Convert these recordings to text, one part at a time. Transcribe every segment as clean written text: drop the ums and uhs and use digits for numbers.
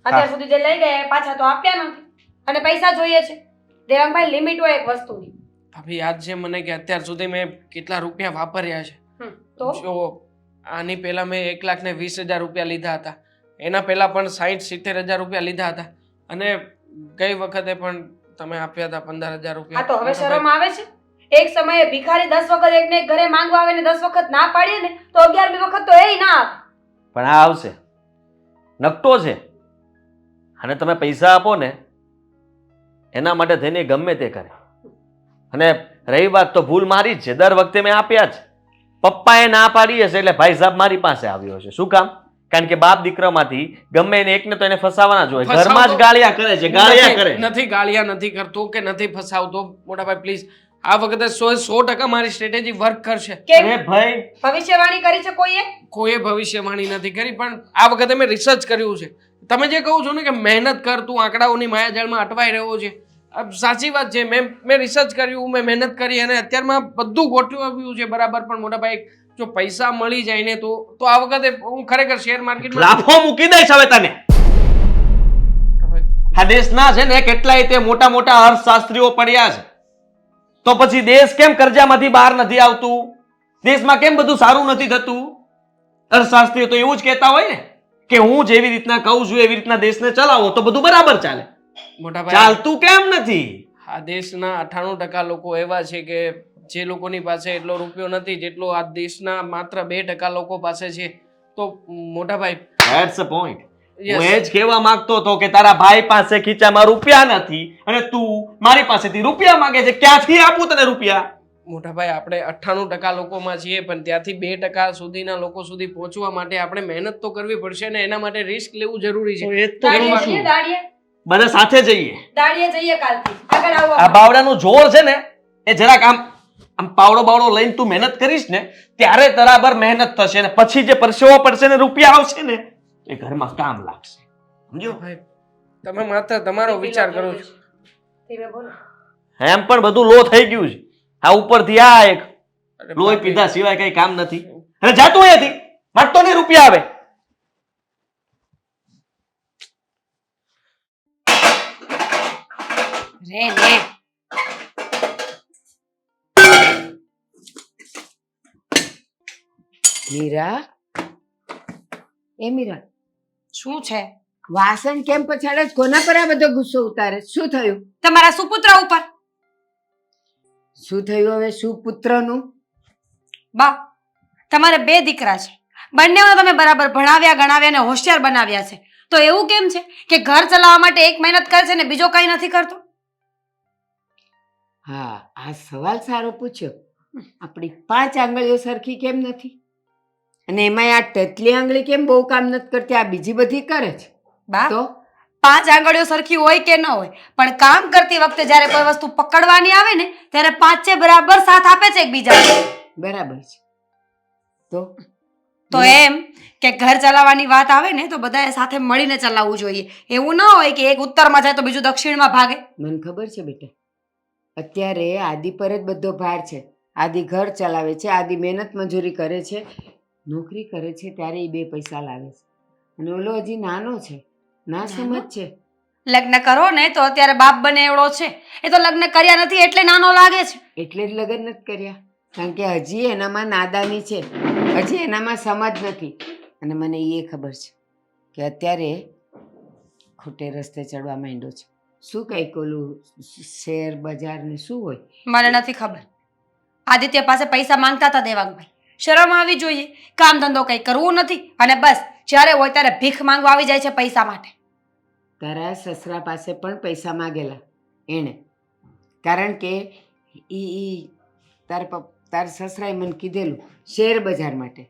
અત્યાર સુધી જે લઈ ગયા એ પાછા તો આપ્યા નથી અને પૈસા જોઈએ છે. દેવાંગભાઈ, લિમિટ હોય એક વસ્તુની. ભાભી યાદ છે મને કે અત્યાર સુધી મેં કેટલા રૂપિયા વાપર્યા છે? તો જો આની પહેલા મેં 1,20,000 રૂપિયા લીધા હતા, એના પહેલા પણ 60-70,000 રૂપિયા લીધા હતા, અને ગઈ વખતે પણ તમે આપ્યા હતા 15,000 હા, રૂપિયા. તો હવે શરમ આવે છે? એક સમયે ભિખારી 10 વખત એકને એક ઘરે માંગવા આવે ને 10 વખત ના પાડીએ ને તો 11મી વખત તો એય ના આવે. પણ આ આવશે, નકટો છે, અને તમે પૈસા આપો ને એના માટે થઈને ગમે તે કરે. અને રહી વાત તો ભૂલ મારી જ છે, દર વખતે મેં આપ્યા જ. પપ્પાએ ના પાડી હશે એટલે ભાઈ સાહેબ મારી પાસે આવ્યો હશે. શું કામ? કારણ કે બાપ દીકરામાંથી ગમે એને એકને તો એને ફસાવાના જ હોય. ઘરમાં જ ગાળિયા કરે છે, ગાળિયા કરે. નથી ગાળિયા નથી કરતો કે નથી ફસાવતો મોટાભાઈ, પ્લીઝ આ વખતે 100% મારી સ્ટ્રેટેજી વર્ક કરશે. કેમ? અરે ભાઈ, ભવિષ્યવાણી કરી છે કોઈએ? કોઈએ ભવિષ્યવાણી નથી કરી, પણ આ વખતે મેં રિસર્ચ કર્યું છે. તમે જે કહો છો ને કે મહેનત કર, તું આંકડાઓની માયાજાળમાં અટવાઈ રહ્યો છે, સાચી વાત છે. મેં રિસર્ચ કર્યું, મેં મહેનત કરી અને અત્યારમાં બધું ગોઠવ્યું છે બરાબર. પણ મોટાભાઈ, જો પૈસા મળી જાય ને તો આ વખતે હું ખરેખર શેર માર્કેટમાં લાફો મૂકી દઈશ હવે તને. આ દેશના છે ને કેટલાય તે મોટા મોટા અર્થશાસ્ત્રીઓ પડ્યા છે, તો પછી દેશ કેમ કર્જામાંથી બહાર નથી આવતું? દેશમાં કેમ બધું સારું નથી થતું? અર્થશાસ્ત્રીઓ તો એવું જ કહેતા હોય ને કે હું જેવી રીતના કહું છું એવી રીતના દેશને ચલાવો તો બધું બરાબર ચાલે. મોટાભાઈ, ચાલતું કેમ નથી? આ દેશના 98% લોકો એવા છે કે જે લોકોની પાસે એટલો રૂપિયો નથી જેટલો આ દેશના માત્ર 2% લોકો પાસે છે. તો મોટાભાઈ, ધેટ્સ અ પોઈન્ટ. Yes. હું એ જ કહેવા માંગતો હતો કે તારા ભાઈ પાસે ખીચામાં રૂપિયા નથી અને તું મારી પાસેથી રૂપિયા માંગે છે. ક્યાંથી આપું તને રૂપિયા? મોટાભાઈ, આપણે 98% લોકોમાં છીએ, પણ ત્યાંથી 2% સુધીના લોકો સુધી પહોંચવા માટે આપણે મહેનત તો કરવી પડશે ને એના માટે રિસ્ક લેવું જરૂરી છે. એ તો દાડીએ કહું જઈએ, છું. દાડીએ. બધા સાથે જઈએ. દાડીએ જઈએ કાલથી. આગળ આવો. આ બાવડાનું જોર છે ને એ જરાક આમ પાવડો બાવડો લઈને તું મહેનત કરીશ ને ત્યારે બરાબર મહેનત થશે ને પછી જે પરસેવો પડશે ને રૂપિયા આવશે ને એ ઘરમાં કામ લાગશે. સમજો? ભાઈ, તમે માત્ર તમારો વિચાર કરો છો. ધીમે બોલો. એમ પણ બધું લો થઈ ગયું છે. આ ઉપરથી આ એક અરે લોહી બાપરે. પીધા સિવાય કઈ કામ નથી. અને જાતું અહીંયાથી માગતો નહીં રૂપિયા આવે. રે રે. મીરા, એ મીરા, શું છે? વાસણ કેમ પછાડે છે? કોના પર આ બધો ગુસ્સો ઉતારે? શું થયું? તમારા સુપુત્ર ઉપર. શું થયું હવે? શું પુત્રનું? બા, તમારે 2 દીકરા છે, બંનેને તમે બરાબર ભણાવ્યા ગણાવ્યા અને હોશિયાર બનાવ્યા છે, તો એવું કેમ છે કે ઘર ચલાવવા માટે એક મહેનત કરે છે ને બીજો કઈ નથી કરતો? હા, આ સવાલ સારો પૂછ્યો. આપણી 5 આંગળીઓ સરખી કેમ નથી? અને એમાંય આ ટચલી આંગળી કેમ બહુ કામ નથી કરતી? આ બીજી બધી કરે છે. બા, તો 5 આંગળીઓ સરખી હોય કે ન હોય, પણ કામ કરતી વખતે જ્યારે કોઈ વસ્તુ પકડવાની આવે ને ત્યારે 5 બરાબર સાથ આપે છે એકબીજાને. બરાબર છે. તો એમ કે ઘર ચલાવવાની વાત આવે ને તો બધાએ સાથે મળીને ચલાવવું જોઈએ. એવું ન હોય કે એક ઉત્તરમાં જાય તો બીજું દક્ષિણમાં ભાગે. મને ખબર છે બેટા, અત્યારે આદિ પર જ બધો ભાર છે. આદિ ઘર ચલાવે છે, આદિ મહેનત મજૂરી કરે છે, નોકરી કરે છે ત્યારે એ 2 પૈસા લાવે છે. અને ઓલો હજી નાનો છે, ના સમજ છે. લગ્ન કરો ને તો અત્યારે બાપ બને એવડો છે, એ તો લગ્ન કર્યા નથી એટલે નાનો લાગે છે. એટલે જ લગ્ન નથી કર્યા, કારણ કે હજી એનામાં નાદાની છે, હજી એનામાં સમજ નથી. અને મને એ ખબર છે કે અત્યારે ખોટે રસ્તે ચડવા માંડ્યો છે. શું કંઈક ઓલું શેર બજાર ને શું હોય? મને નથી ખબર. આદિત્ય પાસે પૈસા માંગતા હતા દેવાંગભાઈ. શરમ આવી જોઈએ. કામ ધંધો કઈ કરવું નથી અને બસ જ્યારે હોય ત્યારે ભીખ માંગવા આવી જાય છે પૈસા માટે. તારા સસરા પાસે પણ પૈસા માગેલા એણે, કારણ કે તારા સસરાએ મને કીધેલું શેર બજાર માટે.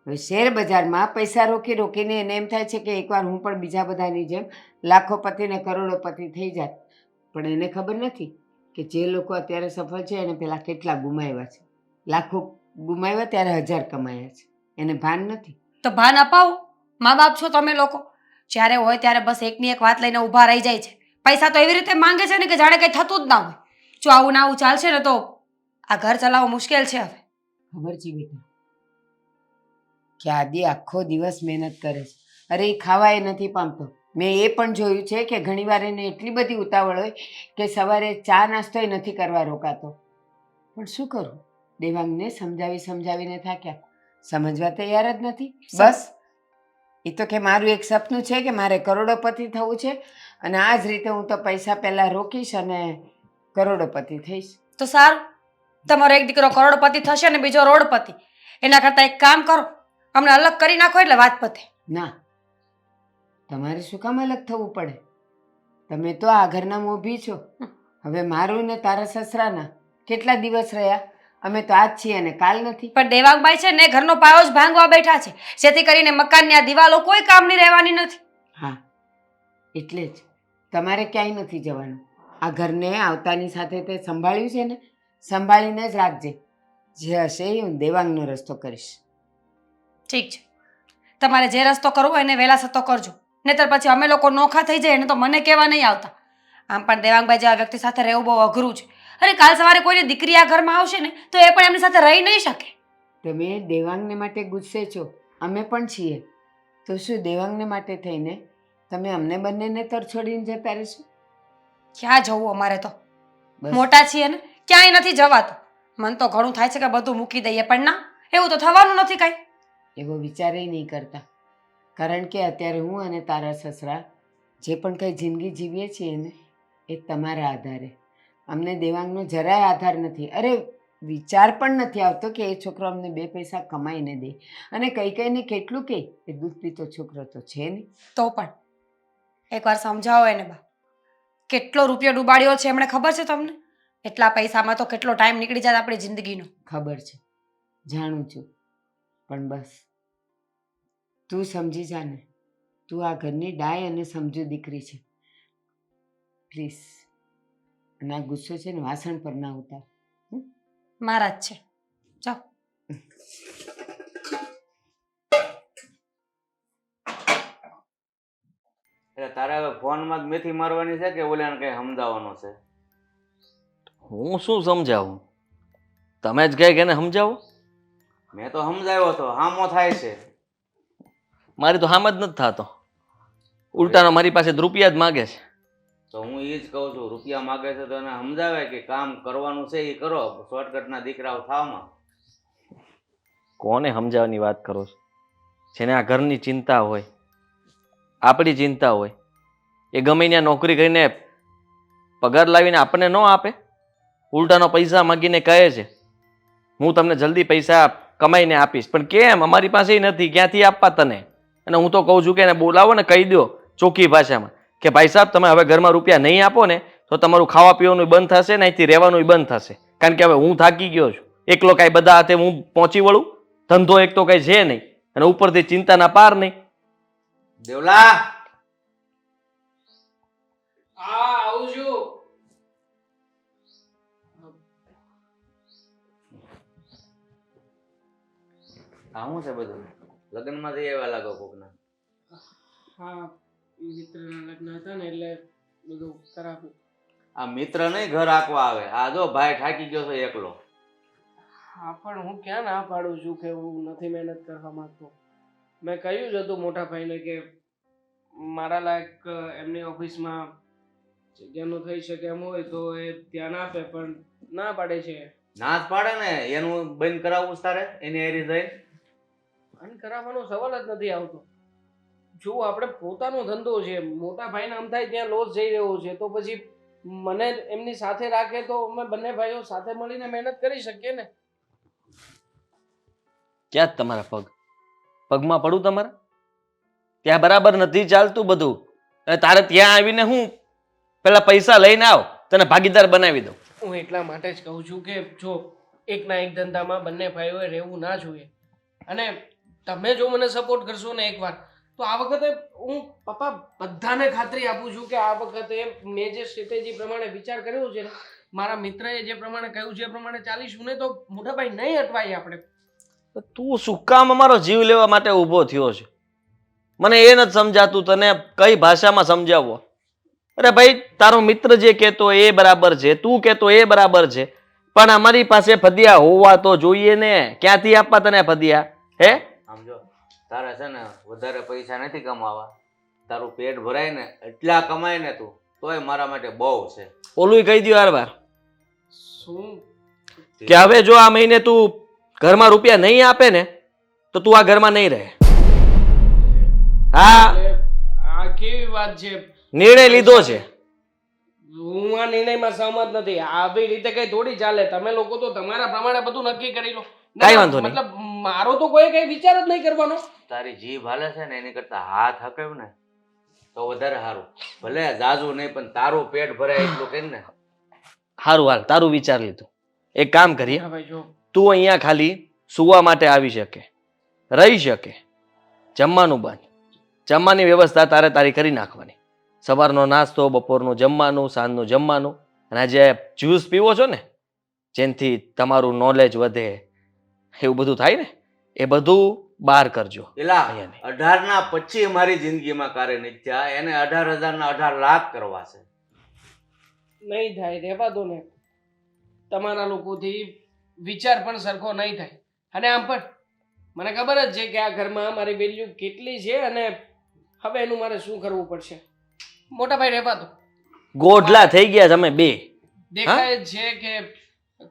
હવે શેર બજારમાં પૈસા રોકી રોકીને એને એમ થાય છે કે એકવાર હું પણ બીજા બધાની જેમ લાખોપતિ ને કરોડોપતિ થઈ જાત. પણ એને ખબર નથી કે જે લોકો અત્યારે સફળ છે એને પેલા કેટલા ગુમાવ્યા છે. લાખો ગુમાવ્યા ત્યારે 1000 કમાયા છે. એને ભાન નથી. તો ભાન અપાવો. મા બાપ છો તમે લોકો. જ્યારે હોય ત્યારે બસ એકની એક વાત લઈને ઊભા રહી જાય છે. પૈસા તો એવી રીતે માંગે છે ને કે જાણે કંઈ થતું જ ના હોય. જો આવું ના આવું ચાલશે ને તો આ ઘર ચલાવવું મુશ્કેલ છે હવે. ખબર છે બેટા કે આદિ આખો દિવસ મહેનત કરે છે. અરે એ ખાવા એ નથી પામતો, મેં એ પણ જોયું છે કે ઘણીવાર એને એટલી બધી ઉતાવળ હોય કે સવારે ચા નાસ્તોય નથી કરવા રોકાતો. પણ શું કરું, દેવાંગને સમજાવીને થાક્યા, સમજવા તૈયાર જ નથી. બસ એ તો કે મારું એક સપનું છે કે મારે કરોડોપતિ થવું છે અને આ જ રીતે હું તો પૈસા પહેલાં રોકીશ અને કરોડોપતિ થઈશ. તો સારું, તમારો એક દીકરો કરોડપતિ થશે ને બીજો રોડપતિ. એના કરતાં એક કામ કરો, અમને અલગ કરી નાખો એટલે વાત પતે. ના, તમારે શું કામ અલગ થવું પડે? તમે તો આ ઘરના મોભી છો. હવે મારું ને તારા સસરાના કેટલા દિવસ રહ્યા? અમે તો આજ છીએ અને કાલ નથી. પણ દેવાંગભાઈ છે ને ઘરનો પાયો જ ભાંગવા બેઠા છે, જેથી કરીને મકાનની આ દિવાલો કોઈ કામની રહેવાની નથી. હા, એટલે જ તમારે ક્યાંય નથી જવાનું. આ ઘરને આવતાની સાથે તે સંભાળ્યું છે ને, સંભાળીને જ રાખજે. જે હશે એ હું દેવાંગનો રસ્તો કરીશ. ઠીક છે, તમારે જે રસ્તો કરવો હોય એને વહેલા સતો કરજો, નહીંતર પછી અમે લોકો નોખા થઈ જાય એને તો મને કહેવા નહીં આવતા. આમ પણ દેવાંગભાઈ જેવા વ્યક્તિ સાથે રહેવું બહુ અઘરું છે. અરે કાલ સવારે કોઈની દીકરી આ ઘરમાં આવશે ને તો એ પણ એમની સાથે રહી નહીં શકે. તમે દેવાંગને માટે ગુસ્સે છો, અમે પણ છીએ. તો શું દેવાંગને માટે થઈને તમે અમને બંનેને તર છોડીને જતા રહેશો? ક્યાં જવું અમારે તો, બસ. મોટા છીએ ને, ક્યાંય નથી જવાતું. મન તો ઘણું થાય છે કે બધું મૂકી દઈએ, પણ ના, એવું તો થવાનું નથી કાંઈ. એવો વિચારેય નહીં કરતા, કારણ કે અત્યારે હું અને તારા સસરા જે પણ કંઈ જિંદગી જીવીએ છીએ ને એ તમારા આધારે. અમને દેવાંગનો જરાય આધાર નથી. અરે વિચાર પણ નથી આવતો કે એ છોકરો અમને 2 પૈસા કમાઈને દે. અને કહીને કેટલું કહે, એ દૂધ પીતો છોકરો તો છે નહીં. તો પણ એકવાર સમજાવો એને બા, કેટલો રૂપિયો ડૂબાડ્યો છે એમણે ખબર છે તમને? એટલા પૈસામાં તો કેટલો ટાઈમ નીકળી જાય આપણી જિંદગીનો. ખબર છે, જાણું છું, પણ બસ તું સમજી જા ને. તું આ ઘરની ડાય અને સમજુ દીકરી છે. પ્લીઝ. અને આ ગુસ્સો છે ને વાસણ પર ના ઉતાર. મારા જ છે, જાઓ. એટલે તારે હવે ફોનમાં જ મેથી મારવાની છે કે ઓલાને કઈ સમજાવવાનો છે? હું શું સમજાવું? તમે જ કહે કે એને સમજાવો. મેં તો સમજાવ્યો હતો, હામો થાય છે. મારી તો હામ જ નથી થતો. ઉલટાનો મારી પાસે રૂપિયા જ માગે છે. તો હું એ જ કહું છું, રૂપિયા માગે છે તો એને સમજાવે કે કામ કરવાનું છે એ કરો, શોર્ટકટના દીકરાઓ થાવમાં. કોને સમજાવવાની વાત કરો છો? જેને આ ઘરની ચિંતા હોય, આપણી ચિંતા હોય, એ ગમે ત્યાં નોકરી કરીને પગાર લાવીને આપણને ન આપે, ઉલટાનો પૈસા માગીને કહે છે હું તમને જલ્દી પૈસા કમાઈને આપીશ. પણ કેમ? અમારી પાસે નથી, ક્યાંથી આપવા તને? અને હું તો કહું છું કે એને બોલાવો ને કહી દો ચોખ્ખી ભાષામાં કે ભાઈ સાહેબ તમે હવે ઘરમાં રૂપિયા નહીં આપો ને તો તમારું ખાવા પીવાનું બંધ થશે ને અહીંથી રહેવાનું બંધ થશે. કારણ કે હવે હું થાકી ગયો છું, એકલો કાંઈ બધા હાથે હું પહોંચી વળું? ધંધો એક તો કાંઈ છે નહીં અને ઉપરથી ચિંતાના પાર નહીં. દેવલા, હા આવું છું. આ શું છે બધું? લગ્નમાં જઈ આવ્યા લાગો કોકના. હા, મિત્રના લગ્ન હતા ને એટલે બધું કરાવું. આ મિત્ર નહીં ઘર આંકવા આવે. આ જો ભાઈ થાકી ગયો છે એકલો. હા પણ હું ક્યાં ના પાડું છું કે હું નથી મહેનત કરવા માંગતો. મેં કહ્યું જ હતું મોટા ભાઈને કે મારા લાયક એમની ઓફિસમાં જગ્યાનું થઈ શકે એમ હોય તો એ ધ્યાન આપે, પણ ના પાડે છે. ના જ પાડે ને, એનું બંધ કરાવવું છે તારે એની એરી જઈને. બંધ કરાવવાનો સવાલ જ નથી આવતો. જો આપણે પોતાનો ધંધો છે, મોટા ભાઈને આમ થાય ત્યાં લોસ જઈ રહ્યો છે, તો પછી મને એમની સાથે રાખે તો અમે બંને ભાઈઓ સાથે મળીને મહેનત કરી શકીએ ને. ક્યાં જ તમારા પગ? પગમાં પડું તમારા? ત્યાં બરાબર નથી ચાલતું બધું. અને તારે ત્યાં આવીને હું પેલા પૈસા લઈને આવ, તને ભાગીદાર બનાવી દઉં. હું એટલા માટે જ કહું છું કે જો એકના એક ધંધામાં બંને ભાઈઓએ રહેવું ના જોઈએ. અને તમે જો મને સપોર્ટ કરશો ને એકવાર, તો આ વખતે હું પપ્પા બધાને ખાતરી આપું છું કે આ વખતે મેં જે સ્ટ્રેટેજી પ્રમાણે વિચાર કર્યો છે ને, મારા મિત્રએ જે પ્રમાણે કહ્યું છે એ પ્રમાણે ચાલીશું ને તો મોટાભાઈ નહીં અટવાય આપણે. તું શું કામ અમારો જીવ લેવા માટે ઊભો થયો છે? મને એ નથી સમજાતું, તને કઈ ભાષામાં સમજાવવો? અરે ભાઈ, તારો મિત્ર જે કહેતો એ બરાબર છે, તું કહેતો એ બરાબર છે, પણ અમારી પાસે ફદિયા હોવા તો જોઈએ ને. ક્યાંથી આપવા તને ફદિયા? હે આમ જો તારે છે ને વધારે પૈસા નથી કમાવા, તારું પેટ ભરાય ને એટલા કમાય ને તું તોય મારા માટે બહુ છે. ઓલું કહી દો વાર શું કે હવે જો આ મહિને તું ઘરમાં રૂપિયા નહીં આપે ને તો તું આ ઘરમાં નહીં રહે. હા, એટલે આ કેવી વાત છે? નિર્ણય લીધો છે. હું આ નિર્ણયમાં સહમત નથી. આવી રીતે કઈ થોડી ચાલે. તમે લોકો તો તમારા પ્રમાણે બધું નક્કી કરી લો. કાંઈ વાંધો નહીં. મતલબ મારો તો કોઈ કઈ વિચાર જ નહીં કરવાનો. તારી જીભ હાલે છે ને એની કરતા હાથ હકેવ ને તો વધારે સારું. ભલે જાજુ નહીં પણ તારું પેટ ભરાય એટલું કરી ને. સારું હાલ, તારું વિચાર લીધું. એક કામ કરીએ, હા ભાઈ, જો તું અહીંયા ખાલી સુવા માટે આવી શકે, રહી શકે, જમવાનું બંધ. જમવાની વ્યવસ્થા તારે તારી કરી નાખવાની. સવારનો નાસ્તો, બપોરનું જમવાનું, સાંજનું જમવાનું, અને આ જે જ્યુસ પીવો છો ને જેનાથી તમારું નોલેજ વધે, એવું બધું થાય ને, એ બધું બહાર કરજો. એલા અહીંયા નહીં. 18 ના 25 મારી જિંદગીમાં કાર્ય નથી થયા. એને 18,000 ના 18 લાખ કરવા છે. નહીં થાય, રહેવા દો ને. તમારા લોકોથી વિચાર પણ સરખો નહીં થાય. અને આમ પણ મને ખબર જ છે કે આ ઘરમાં મારી વેલ્યુ કેટલી છે અને હવે એનું મારે શું કરવું પડશે. મોટા ભાઈ, રહેવા દો. ગોઢલા થઈ ગયા તમે બે. દેખાય જ છે કે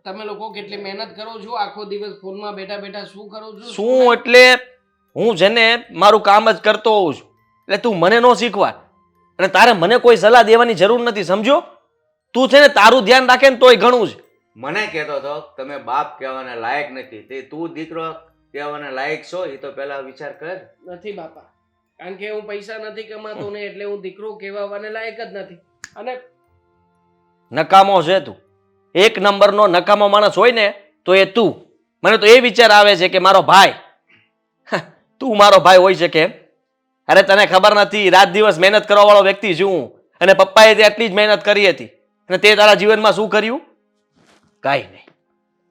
તમે લોકો કેટલી મહેનત કરો છો. આખો દિવસ ફોનમાં બેઠા બેઠા શું કરો છો? શું એટલે હું છે ને મારું કામ જ કરતો હોઉં છું, એટલે તું મને ન શીખવાડ. અને તારે મને કોઈ સલાહ દેવાની જરૂર નથી, સમજો? તું છે ને તારું ધ્યાન રાખે ને તોય ઘણું છે. મને કહેતો હતો તમે બાપ કહેવાને લાયક નથી. તે તું દીકરો કહેવાને લાયક છો એ તો પહેલા વિચાર કર. નથી બાપા, કારણ કે હું પૈસા નથી કમાતો ને એટલે હું દીકરો કહેવાને લાયક જ નથી. અને નકામો છે તું. એક નંબરનો નકામો માણસ હોય ને તો એ તું. મને તો એ વિચાર આવે છે કે મારો ભાઈ, તું મારો ભાઈ હોઈ શકે એમ? અરે તને ખબર નથી, રાત દિવસ મહેનત કરવા વાળો વ્યક્તિ છું હું. અને પપ્પાએ તે આટલી જ મહેનત કરી હતી અને તે તારા જીવનમાં શું કર્યું? કાંઈ નહીં,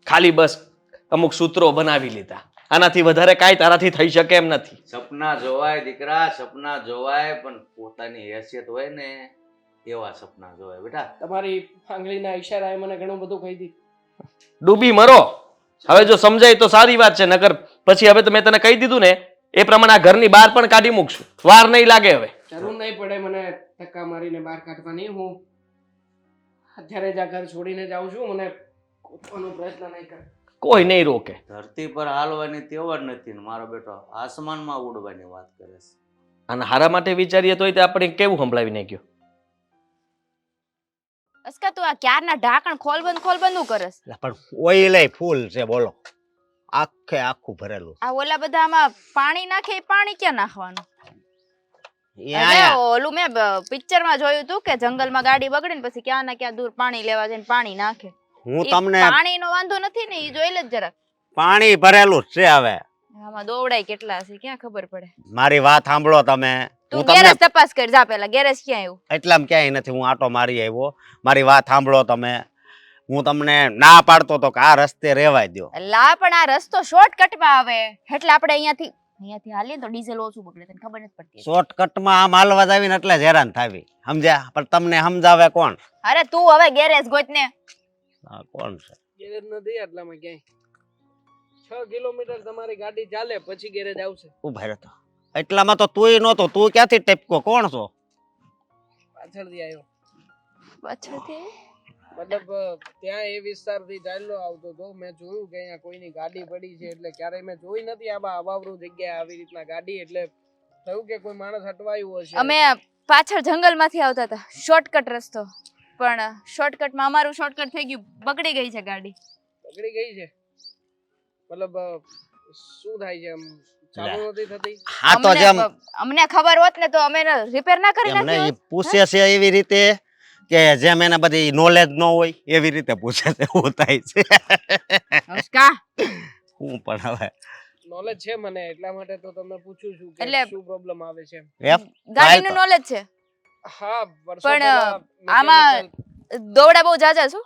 ખાલી બસ અમુક સૂત્રો બનાવી લીધા. આનાથી વધારે કાંઈ તારાથી થઈ શકે એમ નથી. સપના જોવાય દીકરા, સપના જોવાય, પણ પોતાની હેસિયત હોય ને એવા સપના જોવાય બેટા. તમારી આંગળીના ઈશારાએ મને ઘણું બધું કહી દીધું. ડૂબી મરો. હવે જો સમજાય તો સારી વાત છે, નકર પછી હવે તો મેં તને કહી દીધું ને એ પ્રમાણે આ ઘરની બહાર પણ કાઢી મૂકશું. વાર નહીં લાગે હવે. જરૂર નહીં પડે મને ધક્કા મારીને બહાર કાઢવાની. હું અત્યારે જ આ ઘર છોડીને જાઉં છું. મને ગોતવાનો પ્રયત્ન નહીં કરે. કોઈ નહીં રોકે. ધરતી પર હાલવાની ટેવ જ નથી ને મારો બેટો આસમાનમાં ઉડવાની વાત કરે છે. અને હારા માટે વિચારીએ તોય તે આપણે કેવું સંભળાવી નાખ્યો. અસ્કા તું આ ક્યારના ઢાંકણ ખોલ બંધ હું કરસ? લા પણ ઓઇલે ફૂલ છે બોલો, આખે આખું ભરેલું. આ ઓલા બધા આમાં પાણી નાખે, એ પાણી ક્યાં નાખવાનું? એ અરે આયા ઓલું મેં પિક્ચર માં જોયું હતું કે જંગલમાં ગાડી બગડે ને પછી ક્યાં ના ક્યાં દૂર પાણી લેવા જઈને પાણી નાખે. હું ઈ તમને પાણીનો વાંધો નથી ને, ઈ જોઈ લે જરાક. પાણી ભરેલું જ છે. હવે આમાં દોવડાય કેટલા હશે ક્યાં ખબર પડે. મારી વાત સાંભળો તમે. તું હું તમને ગેરેજ તપાસ કર જા પેલા. ગેરેજ ક્યાં આવ્યું? એટલામાં ક્યાંય નથી, હું આટો મારી આવ્યો. મારી વાત સાંભળો તમે. હું તમને ના પાડતો તો કે આ રસ્તે રહેવાય દ્યો. લા પણ આ રસ્તો શોર્ટકટ માં આવે એટલે આપણે અહીંયાથી હાલીએ તો ડીઝલ ઓછું બગડે, તને ખબર નથી પડતી. શોર્ટકટમાં આમ હાલવા જ આવીને એટલે જ હેરાન થાવી, સમજ્યા? પણ તમને સમજાવે કોણ? અરે તું હવે ગેરેજ ગોત ને. હા, કોણ છે? ગેરેજ નથી આટલામાં ક્યાંય. 6 કિલોમીટર તમારી ગાડી ચાલે પછી ગેરેજ આવશે. ઉભા રહેતો. એટલામાં તો તુંય નહોતો. તું ક્યાંથી ટેપકો? કોણ છો? પાછળથી આવ્યો. પાછળથી મતલબ ત્યાં એ વિસ્તારથી ચાલ્યો આવતો તો મેં જોયું કે અહીંયા કોઈની ગાડી પડી છે. એટલે ક્યારેય મેં જોઈ નથી આમાં અવાવરું જગ્યાએ આવી રીતના ગાડી. એટલે થયું કે કોઈ માણસ હટવાયું હશે. અમે પાછળ જંગલમાંથી આવતા હતા, શોર્ટકટ રસ્તો. પણ શોર્ટકટમાં અમારું શોર્ટકટ થઈ ગયું, બગડી ગઈ છે ગાડી. બગડી ગઈ છે મતલબ શું થાય છે? આમ ચાલુ નથી થતી? હા તો જેમ અમને ખબર હોત ને તો અમે રિપેર ના કરી એમને નાખી ઈ હોત. પૂછે છે એવી રીતે કે જેમ એને બધી નોલેજ ન હોય એવી રીતે પૂછે છે. એવું થાય છે. હસકા. હું પણ હવે નોલેજ છે મને, એટલા માટે તો તમને પૂછું છું કે એટલે શું પ્રોબ્લેમ આવે છે. એમ ગાડીનું નોલેજ છે હા, વર્ષો પણ પહેલા આમાં દોડા બહુ જાજા છો.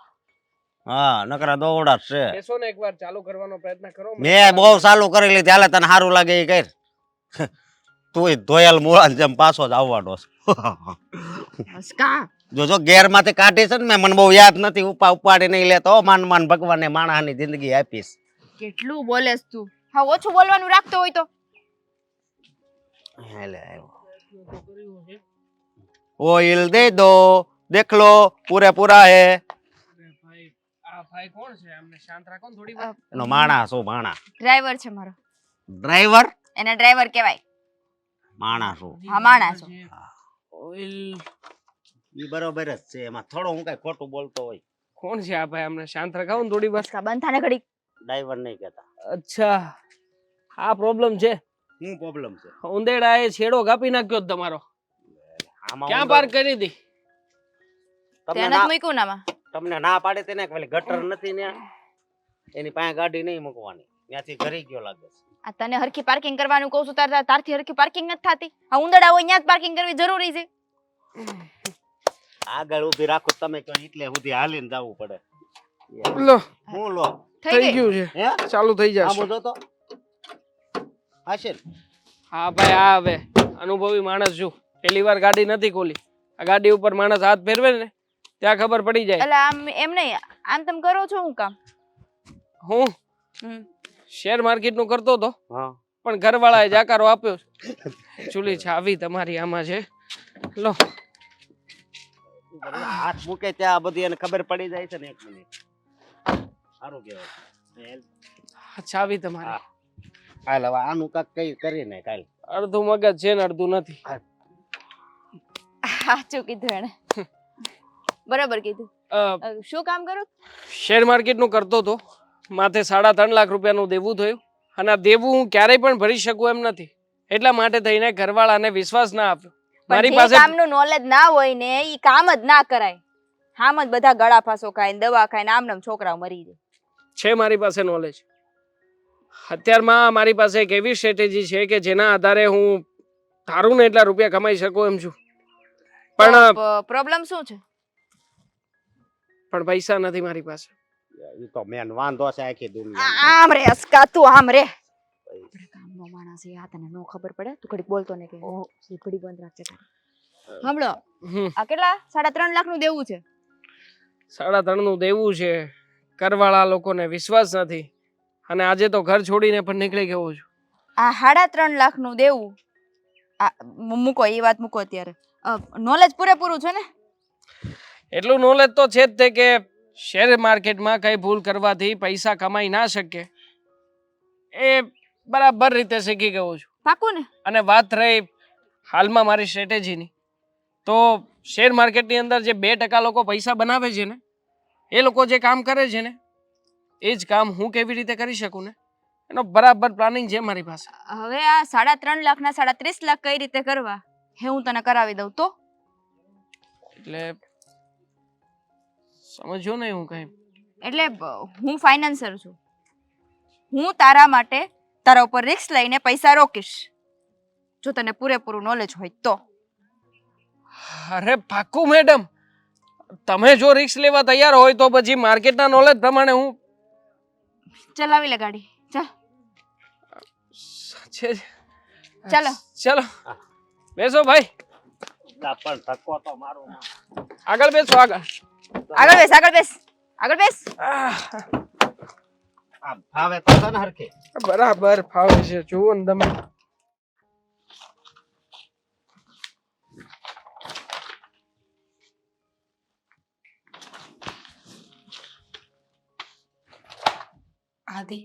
હા, નકરા દોડા જ છે. બેસો ને એકવાર ચાલુ કરવાનો પ્રયત્ન કરો. મેં બહુ ચાલુ કરી લીધી. હાલે તને સારું લાગે એ કર. તું ધોયેલ મૂળા જેમ પાછો જ આવવાનો છે. હસકા. જો ગેર માંથી કાઢી છે ને મેં, મને બહુ યાદ નથી. ઉપાડી નહીં લેતો. માન ભગવાને માણસની જિંદગી આપીશ. કેટલું બોલેસ તું. હા, ઓછું બોલવાનું રાખતો હોય તો. એટલે આવ્યો. ऑयल दे दो देख लो पूरे पूरा है અરે ભાઈ આ ભાઈ કોણ છે અમને શાંત રાખો ને થોડી વાર એનો માણસ હો માણસ ડ્રાઈવર છે મારો. ડ્રાઈવર એને ડ્રાઈવર કહેવાય. માણસ હો હા, માણસ હો. ઓઇલ ઈ બરોબર જ છે એમાં થોડો હું કઈ ખોટું બોલતો હોય કોણ છે આ ભાઈ અમને શાંત રખાવો ને થોડી વાર બસ બંધ થાને ઘડી. ડ્રાઈવર નહીં કહેતા અચ્છા આ પ્રોબ્લેમ છે શું પ્રોબ્લેમ છે ઉંદેડાએ છેડો કાપી નાખ્યો જ તમારો આમાં ક્યાં હું પાર્ક કરી હતી તમને ત્યાં ના નથી મૂક્યું નામાં. તમને ના પાડે તેને કે પેલી ગટર નથી ને એની પાસે ગાડી નહીં મૂકવાની ત્યાંથી ઘરે ગયો લાગે છે આ તને હરખી પાર્કિંગ કરવાનું કહું છું તારથી હરખી પાર્કિંગ નથી થતી. આ ઉંદરડા હોય ત્યાં જ પાર્કિંગ કરવી જરૂરી છે. આગળ ઊભી રાખો તમે કહો એટલે સુધી હાલીને જવું પડે લો હું લો થઈ થઈ ગઈ. ગયું છે હે ચાલુ થઈ આ જશે બધો તો હશે ને? હા ભાઈ આ હવે અનુભવી માણસ છું પહેલી વાર ગાડી નથી ખોલી આ ગાડી ઉપર માણસ હાથ ફેરવે ને ત્યાં ખબર પડી જાય એટલે આમ એમ નહીં, આમ તમે કરો છો હું કામ? હું હમ. શેર માર્કેટ નું કરતો હતો હા પણ ઘરવાળાએ જાકારો આપ્યો ચૂલી ચાવી તમારી આમાં છે લો હાથ મૂકે ત્યાં બધી એને ખબર પડી જાય છે ને 1 મિનિટ સારું કહેવાય આ ચાવી તમારી હા. કાલ હવે આનું કાક કઈ કરીને કાલ અડધું મગજ છે ને અડધું નથી સાચું કીધું એને. બરાબર કીધું. અ, શું કામ કરો? શેર માર્કેટ નું કરતો હતો માથે 3.5 લાખ રૂપિયાનું દેવું થયું અને આ દેવું હું ક્યારેય પણ ભરી શકું એમ નથી એટલા માટે થઈને ઘરવાળાને વિશ્વાસ ના આપ્યો પણ મારી જે પાસે કામનું નોલેજ ના હોય ને ઈ કામ જ ના કરાય. આમ જ બધા ગળા ફાંસો ખાય ને દવા ખાય ને આમ નામ છોકરાઓ મરી જાય. છે મારી પાસે નોલેજ અત્યારમાં મારી પાસે એક એવી સ્ટ્રેટેજી છે કે જેના આધારે હું ધારું ને એટલા રૂપિયા કમાઈ શકું એમ છું પણ પ્રોબ્લેમ શું છે? પણ પૈસા નથી મારી પાસે ઈ તો મેન વાંધો છે આખી દુનિયા આમ રે અસ્કા તું આમ રે. કામનો માણસ એ આ તને નો ખબર પડે તું ઘડીક બોલતો ને કે ઘડી બંધ રાખજે. સાંભળો આ કેટલા 3.5 લાખ નું દેવું છે. 3.5 નું દેવું છે ઘરવાળા લોકોને વિશ્વાસ નથી અને આજે તો ઘર છોડીને પણ નીકળી ગયો છું આ 3.5 લાખ નું દેવું આ મૂકો એ વાત મૂકો અત્યારે. નોલેજ પૂરેપૂરું છે ને? એટલું નોલેજ તો છે જ તે કે શેર માર્કેટમાં કઈ ભૂલ કરવાથી પૈસા કમાઈ ના શકે એ બરાબર રીતે શીખી ગયો છું પાકું ને? અને વાત રહી હાલમાં મારી સ્ટ્રેટેજીની તો શેર માર્કેટની અંદર જે 2% લોકો પૈસા બનાવે છે ને એ લોકો જે કામ કરે છે ને એ જ કામ હું કેવી રીતે કરી શકું ને એનો બરાબર પ્લાનિંગ છે મારી પાસે હવે આ 3.5 લાખના 30 લાખ કઈ રીતે કરવા હે હું તને કરાવી દઉં તો? એટલે સમજો ને હું કઈ એટલે હું ફાઇનાન્સર છું. હું તારા માટે તારા ઉપર રિસ્ક લઈને પૈસા રોકીશ જો તને પૂરેપૂરું નોલેજ હોય તો. અરે પાક્કું મેડમ તમે જો રિસ્ક લેવા તૈયાર હોય તો પછી માર્કેટના નોલેજ પ્રમાણે હું ચલાવી લે ગાડી ચાલ. છે ચાલો ચલો બેસો ભાઈ પણ ધક્કો તો મારો આગળ બેસો આગળ આગળ બેસ આગળ બેસ આગળ બેસ. આ ભાવે તો તને હરખે બરાબર ફાવે છે જુઓ ને તમે આદિ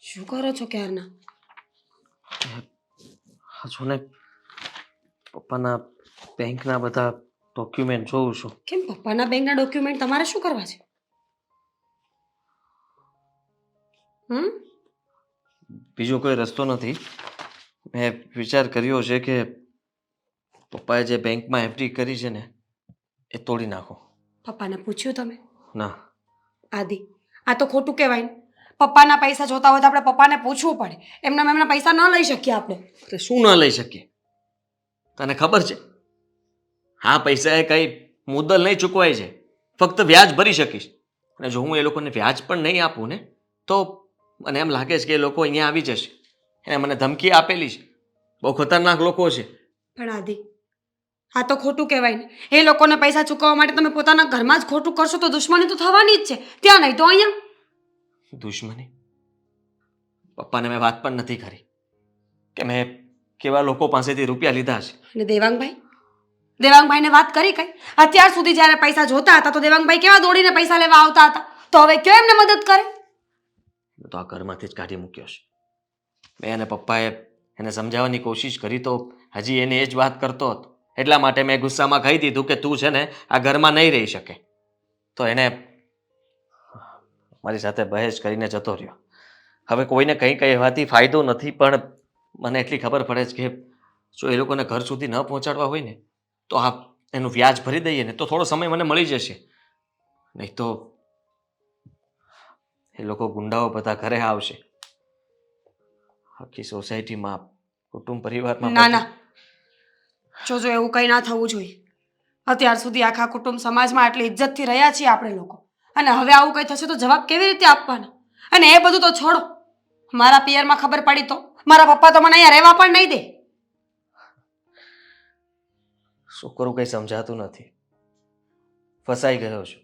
શું કરો છો ક્યારના? હજુ ને પપ્પાના બેંકના બધા ડોક્યુમેન્ટ જોઉં છું કેમ પપ્પાના બેંકના ડોક્યુમેન્ટ તમારે શું કરવા છે? બીજો કોઈ રસ્તો નથી મેં વિચાર કર્યો છે કે પપ્પાએ જે બેંકમાં એફડી કરી છે ને એ તોડી નાખો. પપ્પાને પૂછ્યું તમે? ના આદિ આ તો ખોટું કહેવાય ને. પપ્પાના પૈસા જોતા હોય તો આપણે પપ્પાને પૂછવું પડે. એમના પૈસા ન લઈ શકીએ આપણે. અરે શું ના લઈ શકીએ તને ખબર છે હા પૈસા એ કઈ મુદ્દલ નહીં ચૂકવાય છે ફક્ત વ્યાજ ભરી શકીશ અને જો હું એ લોકોને વ્યાજ પણ નહીં આપું ને તો મને એમ લાગે છે કે એ લોકો અહીંયા આવી જશે એને મને ધમકી આપેલી છે બહુ ખતરનાક લોકો છે. પણ આદિ આ તો ખોટું કહેવાય ને. એ લોકોને પૈસા ચૂકવવા માટે તમે પોતાના ઘરમાં જ ખોટું કરશો તો દુશ્મની તો થવાની જ છે. ત્યાં નહીં તો અહીંયા. દુશ્મની પપ્પાને મેં વાત પણ નથી કરી કે મેં કેવા લોકો પાસેથી રૂપિયા લીધા છે. અને દેવાંગભાઈને વાત કરી કઈ? અત્યાર સુધી જ્યારે પૈસા જોતા હતા તો દેવાંગભાઈ કેવા દોડીને પૈસા લેવા આવતા હતા, તો હવે કેમ એમને મદદ કરે? તો આ ઘરમાંથી જ કાઢી મૂક્યો છે. મેં અને પપ્પાએ એને સમજાવવાની કોશિશ કરી તો હજી એને એ જ વાત કરતો હતો. એટલા માટે મેં ગુસ્સામાં કહી દીધું કે તું છે ને આ ઘરમાં નહીં રહી શકે. તો એને મારી સાથે બહેસ કરીને જતો રહ્યો. હવે કોઈને કંઈ કહેવાથી ફાયદો નથી, પણ મને એટલી ખબર પડે છે કે જો એ લોકોને ઘર સુધી ન પહોંચાડવા હોય ને તો આ એનું વ્યાજ ભરી દઈએ ને તો થોડો સમય મને મળી જશે. નહીં તો એ લોકો ગુંડાઓ બધા ઘરે આવશે. આખી સોસાયટીમાં, કુટુંબ પરિવારમાં ના ના, જો એવું કંઈ ના થવું જોઈએ. અત્યાર સુધી આખા કુટુંબ સમાજમાં આટલી ઇજ્જતથી રહ્યા છીએ આપણે લોકો, અને હવે આવું કંઈ થશે તો જવાબ કેવી રીતે આપવાના? અને એ બધું તો છોડો, મારા પિયરમાં ખબર પડી તો મારા પપ્પા તો મને અહીંયા રહેવા પણ નહીં દે. શું કરું કંઈ સમજાતું નથી. ફસાઈ ગયો છું.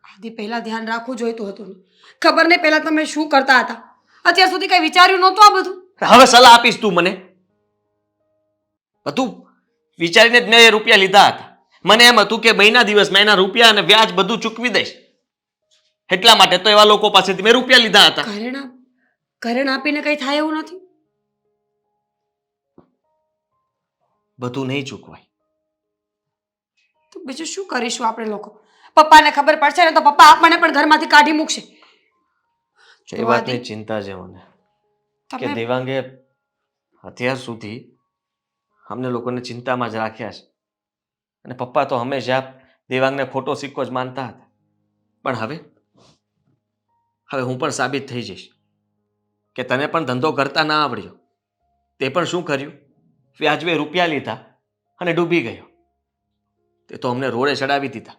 આદિ પહેલા ધ્યાન રાખવું જોઈતું હતું ને. ખબર નહીં પહેલા તમે શું કરતા હતા. અત્યાર સુધી કઈ વિચાર્યું નહોતું આ બધું. હવે સલાહ આપીશ તું મને? બધું વિચારીને જ મેં એ રૂપિયા લીધા હતા. મને એમ હતું કે મહિના દિવસમાં એના રૂપિયા અને વ્યાજ બધું ચૂકવી દઈશ. એટલા માટે તો એવા લોકો પાસેથી મેં રૂપિયા લીધા હતા. ઘરેણ આપીને કઈ થાય એવું નથી. બધું નહીં ચૂકવાય. તો બીજું શું કરીશું આપણે લોકો? પપ્પાને ખબર પડશે ને તો પપ્પા આપણને પણ ઘરમાંથી કાઢી મૂકશે. એ વાતની ચિંતા છે મને કે દેવાંગે અત્યાર સુધી અમને લોકોને ચિંતામાં જ રાખ્યા છે. અને પપ્પા તો હંમેશા દેવાંગને ખોટો સિક્કો જ માનતા હતા. પણ હવે હું પણ સાબિત થઈ જઈશ કે તને પણ ધંધો કરતા ના આવડ્યો. તે પણ શું કર્યું? વ્યાજવે રૂપિયા લીધા અને ડૂબી ગયો. તે તો અમને રોડે ચડાવી દીધા.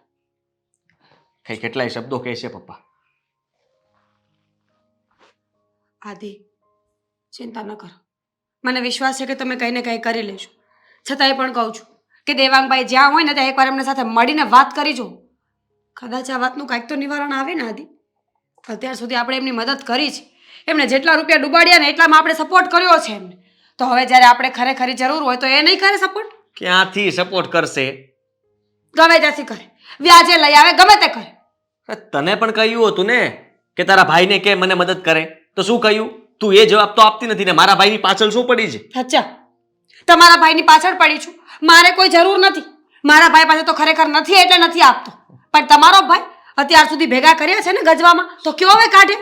કઈ કેટલાય શબ્દો કહે છે પપ્પા. આદિ, ચિંતા ન કરો. મને વિશ્વાસ છે કે તમે કંઈ ને કંઈ કરી લેશો. છતાંય પણ કહું છું કે દેવાંગભાઈ જ્યાં હોય ને ત્યાં એકવાર એમની સાથે મળીને વાત કરી જુઓ. કદાચ આ વાતનું કાંઈક તો નિવારણ આવે ને આદિ. અત્યાર સુધી આપણે એમની મદદ કરી છે. એમને જેટલા રૂપિયા ડૂબાડ્યા ને એટલામાં આપણે સપોર્ટ કર્યો છે એમને. તો હવે જ્યારે આપણે ખરેખરી જરૂર હોય તો એ નહીં કરે સપોર્ટ? ક્યાંથી સપોર્ટ કરશે? ગમે ત્યાંથી કરે, વ્યાજે લઈ આવે, ગમે તે કરે. તને પણ કહ્યું હતું ને કે તારા ભાઈને કે મને મદદ કરે, તો શું કહ્યું? તું એ જવાબ તો આપતી નથી ને મારા ભાઈની પાછળ શું પડી છે? અચ્છા, તમારા ભાઈની પાછળ પડી છું. મારે કોઈ જરૂર નથી. મારા ભાઈ પાસે તો ખરેખર નથી એટલે નથી આપતો. પણ તમારો ભાઈ અત્યાર સુધી ભેગા કર્યા છે ને ગજવામાં, તો કયો હવે કાઢે?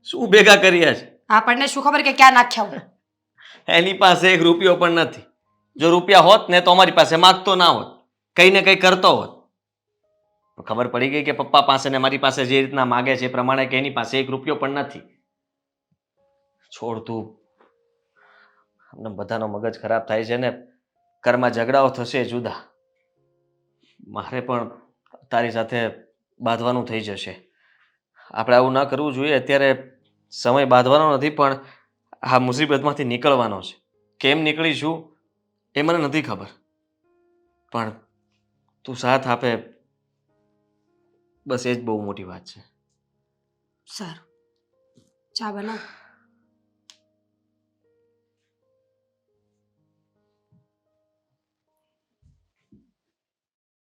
શું ભેગા કર્યા છે? આપણને શું ખબર કે ક્યાં નાખ્યા હોય? એની પાસે એક રૂપિયો પણ નથી. જો રૂપિયા હોત ને તો અમારી પાસે માગતો ના હોત, કઈ ને કઈ કરતો હોત. ખબર પડી ગઈ કે પપ્પા પાસે ને મારી પાસે જે રીતના માગે છે એ પ્રમાણે કે એની પાસે એક રૂપિયો પણ નથી. છોડ તું. અમને બધાનો મગજ ખરાબ થાય છે ને ઘરમાં ઝઘડાઓ થશે જુદા. મારે પણ તારી સાથે બાંધવાનું થઈ જશે. આપણે આવું ન કરવું જોઈએ. અત્યારે સમય બાંધવાનો નથી, પણ આ મુસીબતમાંથી નીકળવાનો છે. કેમ નીકળીશું એ મને નથી ખબર, પણ તું સાથ આપે બસ એ જ બહુ મોટી વાત છે. સારું, ચા બનાવ.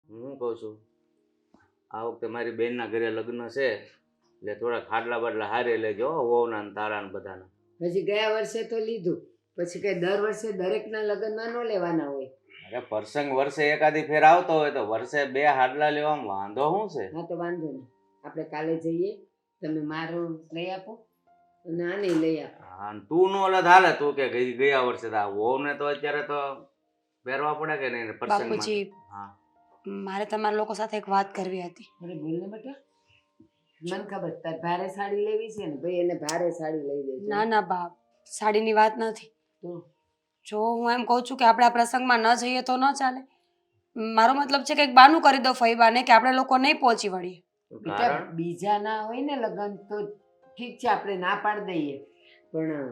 હું કહું છું, આ વખતે મારી બેનના ઘરે લગ્ન છે એટલે થોડા ખાટલા બાટલા હારે લેજો વહુના ને તારા ને બધાના. હજી ગયા વર્ષે તો લીધું, પછી કઈ દર વર્ષે દરેકના લગ્નમાં ન લેવાના હોય. અરે પ્રસંગ વર્ષે એકાદી ફેર આવતો હોય તો વર્ષે 2 હાડલા લેવામાં વાંધો શું છે? હા તો વાંધો નહીં, આપણે કાલે જઈએ. તમે મારું લઈ આપો અને આને લઈ આપો. હા, તું નો ઓલા હાલે, તું કે ગયા વર્ષે તો વહુ ને તો અત્યારે તો પહેરવા પડે કે નહીં પ્રસંગમાં? બાપુજી, હા, મારે તમારા લોકો સાથે એક વાત કરવી હતી. અરે બોલ ને બેટા. મને ખબર તાર ભારે સાડી લેવી છે ને, ભાઈ એને ભારે સાડી લઈ દેજો. ના ના બાપ, સાડીની વાત નથી. તો જો હું એમ કહું છું કે આપણે આ પ્રસંગમાં ન જઈએ તો ન ચાલે. મારો મતલબ છે કે એક બાનું કરી દો ફઈબાને કે આપણે લોકો નહીં પહોંચી વળીએ. બેટા કારણ બીજા ના હોય ને લગ્ન તો ઠીક છે, આપણે ના પાડી દઈએ, પણ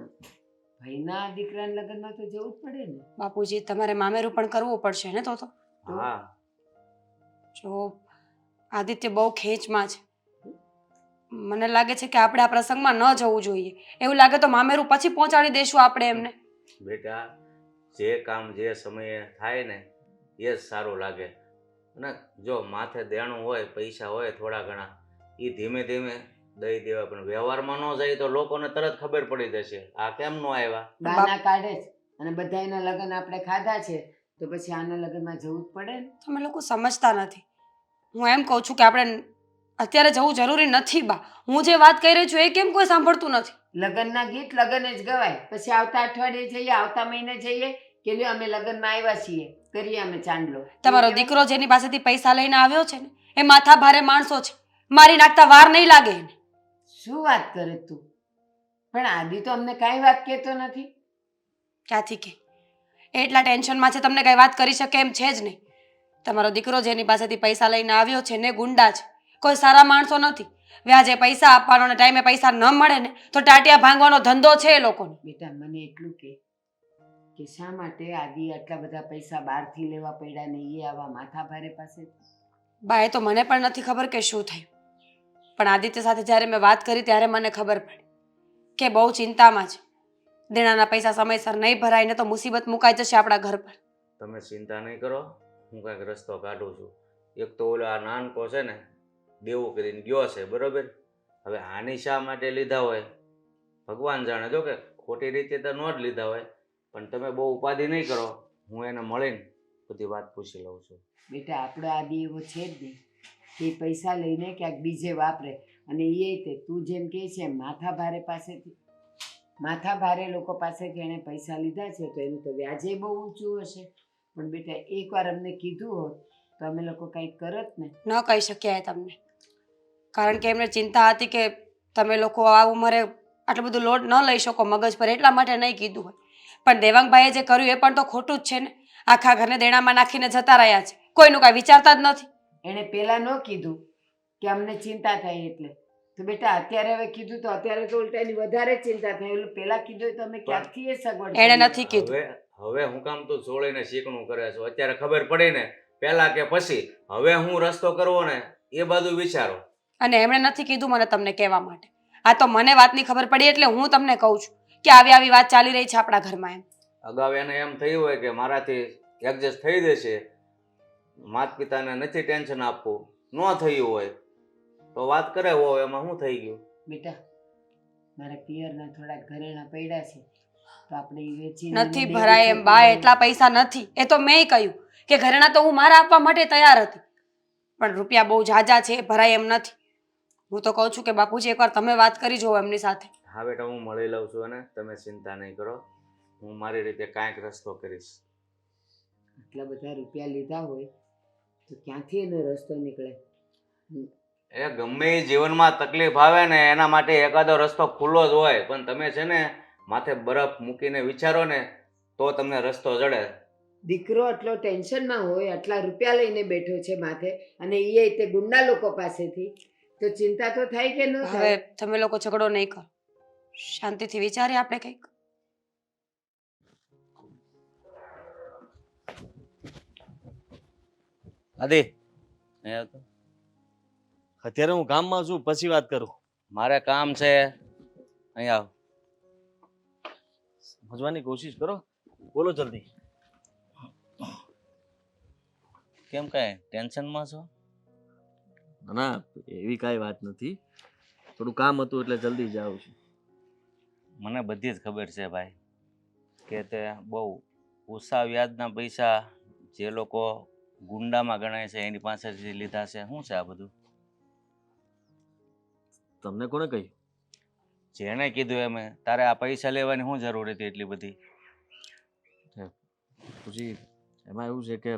ભાઈના દીકરાના લગ્નમાં તો જવું જ પડે ને. બાપુજી, તમારે મામેરું પણ કરવું પડશે ને તો. હા, જો આદિત્ય બહુ ખેંચમાં છે. મને લાગે છે કે આપણે આ પ્રસંગમાં ન જવું જોઈએ. એવું લાગે તો મામેરું પછી પહોંચાડી દઈશું આપણે એમને. બેટા જે કામ જે સમયે થાય ને એ જ સારું લાગે. અને જો માથે દેણું હોય, પૈસા હોય થોડા ઘણા, એ ધીમે ધીમે દઈ દેવા, પણ વ્યવહારમાં ન જાય તો લોકોને તરત ખબર પડી જશે આ કેમ ન આવ્યા. બાના કાઢે જ. અને બધાયના લગ્ન આપણે ખાધા છે તો પછી આના લગ્નમાં જવું જ પડે ને. તમે લોકો સમજતા નથી. હું એમ કહું છું કે આપણે અત્યારે જવું જરૂરી નથી બા. હું જે વાત કહી રહી છું એ કેમ કોઈ સાંભળતું નથી? લગ્નના ગીત લગ્ન જ ગવાય, પછી આવતા અઠવાડિયે જઈએ, આવતા મહિને જઈએ કે લ્યો અમે લગ્નમાં આવ્યા છીએ, કરીએ અમે ચાંદલો. તમારો દીકરો જેની પાસેથી પૈસા લઈને આવ્યો છે ને એ માથા ભારે માણસો છે. મારી નાખતા વાર નહીં લાગે એને. શું વાત કરે તું? પણ આદિ તો અમને કાંઈ વાત કહેતો નથી. ક્યાંથી કે એટલા ટેન્શનમાં છે તમને કઈ વાત કરી શકે એમ છે જ નહીં. તમારો દીકરો જેની પાસેથી પૈસા લઈને આવ્યો છે ને ગુંડા છે, કોઈ સારા માણસો નથી. વ્યાજે પૈસા આપવાનો ને ટાઈમે પૈસા ન મળે ને તો ટાટિયા ભાંગવાનો ધંધો છે એ લોકોનો. બેટા મને એટલું કે શા માટે આદિ આટલા બધા પૈસા બહારથી લેવા પડ્યા ને એ આવા માથા ભારે પાસે? બા એ તો મને પણ નથી ખબર કે શું થયું, પણ આદિત્ય સાથે જ્યારે મેં વાત કરી ત્યારે મને ખબર પડી કે બહુ ચિંતામાં છે. દેણાના પૈસા સમયસર નહીં ભરાય ને તો મુસીબત મુકાઈ જશે આપણા ઘર પર. તમે ચિંતા નહીં કરો, હું કાંઈક રસ્તો કાઢું છું. એક તો ઓલો આ નાનકો છે ને દેવું કરીને ગયો છે, બરોબર. હવે આની શા માટે લીધા હોય ભગવાન જાણે. જો કે ખોટી રીતે તો ન જ લીધા હોય, પણ તમે બહુ ઉપાધિ નહીં કરો, હું એને મળીને બધી વાત પૂછી લઉં છું. બેટા આપણો આદિ એવો છે જ નહીં કે પૈસા લઈને ક્યાંક બીજે વાપરે. અને એ તે તું જેમ કહે છે એમ માથા ભારે લોકો પાસેથી એણે પૈસા લીધા છે તો એનું તો વ્યાજે બહુ ઊંચું હશે. પણ બેટા એકવાર અમને કીધું હોત તો અમે લોકો કંઈક કરત ને. ન કહી શક્યા એ તમને, કારણ કે એમને ચિંતા હતી કે તમે લોકો આ ઉંમરે આટલું બધું લોડ ન લઈ શકો મગજ પર, એટલા માટે નહીં કીધું હોય. પણ દેવાંગભાઈએ જે કર્યું એ પણ તો ખોટું જ છે ને. આખા ઘરને દેણામાં નાખીને જતા રહ્યા છે, કોઈનું કાંઈ વિચારતા જ નથી. એણે પહેલાં ન કીધું કે અમને ચિંતા થાય એટલે. તો બેટા અત્યારે હવે કીધું તો અત્યારે તો ઉલટાની વધારે ચિંતા થાય. ઓલું પહેલાં કીધું તો અમે ક્યાંથી એ સગવડ એણે કરી? નથી કીધું. હવે હું કામ તું ચોળીને શીખણું કરે છો? અત્યારે ખબર પડી ને પહેલા કે પછી? હવે હું રસ્તો કરવો ને એ બધું વિચારો. અને એમણે નથી કીધું મને તમને કહેવા માટે. આ તો મને વાતની ખબર પડી એટલે હું તમને કહું છું કે આવી વાત ચાલી રહી છે આપણા ઘરમાં. એમ અગાઉ એને એમ થયું હોય કે મારાથી એડજસ્ટ થઈ જશે, માતા પિતાને નથી ટેન્શન આપવું, ન થયું હોય તો વાત કરે હોય એમાં શું થઈ ગયું? બેટા મારા પિયરના થોડાક ઘરેણા પડ્યા છે તો આપણે ઈ વેચીને નથી ભરાય એમ બા, એટલા પૈસા નથી. એ તો મેં કહ્યું કે ઘરેણા તો હું મારા આપવા માટે તૈયાર હતી, પણ રૂપિયા બહુ ઝાઝા છે, ભરાય એમ નથી. હું તો કહું છું કે બાપુજી એકવાર તમે વાત કરી જુઓ એમની સાથે. હા બેટા, હું મળી લઉં છું અને તમે ચિંતા નહીં કરો, હું મારી રીતે કાંઈક રસ્તો કરીશ. આટલા બધા રૂપિયા લીધા હોય તો ક્યાંથી એનો રસ્તો નીકળે? એ ગમે એ જીવનમાં તકલીફ આવે ને એના માટે એકાદો રસ્તો ખુલ્લો જ હોય, પણ તમે છે ને માથે બરફ મૂકીને વિચારો ને તો તમને રસ્તો જડે. દીકરો આટલો ટેન્શનમાં હોય, આટલા રૂપિયા લઈને બેઠો છે માથે, અને એ તે ગુંડા લોકો પાસેથી, તો ચિંતા તો થાય કે ન હવે થાય? તમે લોકો ઝઘડો નહીં કરો, શાંતિથી વિચારીએ આપણે કંઈક. આદિ અત્યારે હું કામમાં છું, પછી વાત કરું. મારે કામ છે, અહીંયા આવ. સમજવાની કોશિશ કરો, બોલો જલ્દી. કેમ કાંઈ ટેન્શનમાં છો? ના એવી કાંઈ વાત નથી, થોડું કામ હતું એટલે જલ્દી જાઉં છું. મને બધી જ ખબર છે ભાઈ કે તે બહુ ઓછા વ્યાજના પૈસા જે લોકો ગુંડામાં ગણાય છે એની પાસેથી લીધા છે. શું છે આ બધું? તમને કોણે કહ્યું? જેણે કીધું એમે. તારે આ પૈસા લેવાની શું જરૂર હતી એટલી બધી? પછી એમાં એવું છે કે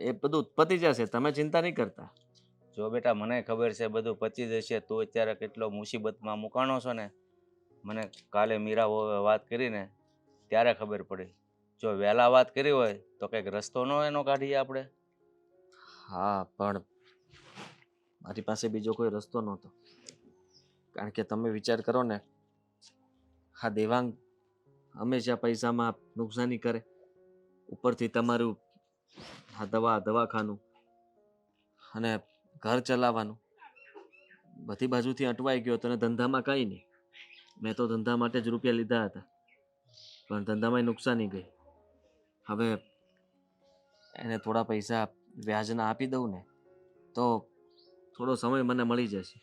એ બધું પતી જશે, તમે ચિંતા નહીં કરતા. જો બેટા, મને ખબર છે બધું પચી જશે. તું અત્યારે કેટલો મુસીબતમાં મુકાણો છો ને, મને કાલે મીરા વહુએ વાત કરીને ત્યારે ખબર પડી. જો વહેલા વાત કરી હોય તો કંઈક રસ્તો ન એનો કાઢીએ આપણે. હા, પણ મારી પાસે બીજો કોઈ રસ્તો નહોતો, કારણ કે તમે વિચાર કરો ને, હા દેવાંગ હંમેશા પૈસામાં નુકસાની કરે, ઉપરથી તમારું આ દવાખાનું અને ઘર ચલાવવાનું બધી બાજુથી અટવાઈ ગયો, તને ધંધામાં કંઈ નહીં. મેં તો ધંધા માટે જ રૂપિયા લીધા હતા, પણ ધંધામાં નુકસાની ગઈ. હવે એને થોડા પૈસા વ્યાજના આપી દઉં ને તો થોડો સમય મને મળી જશે.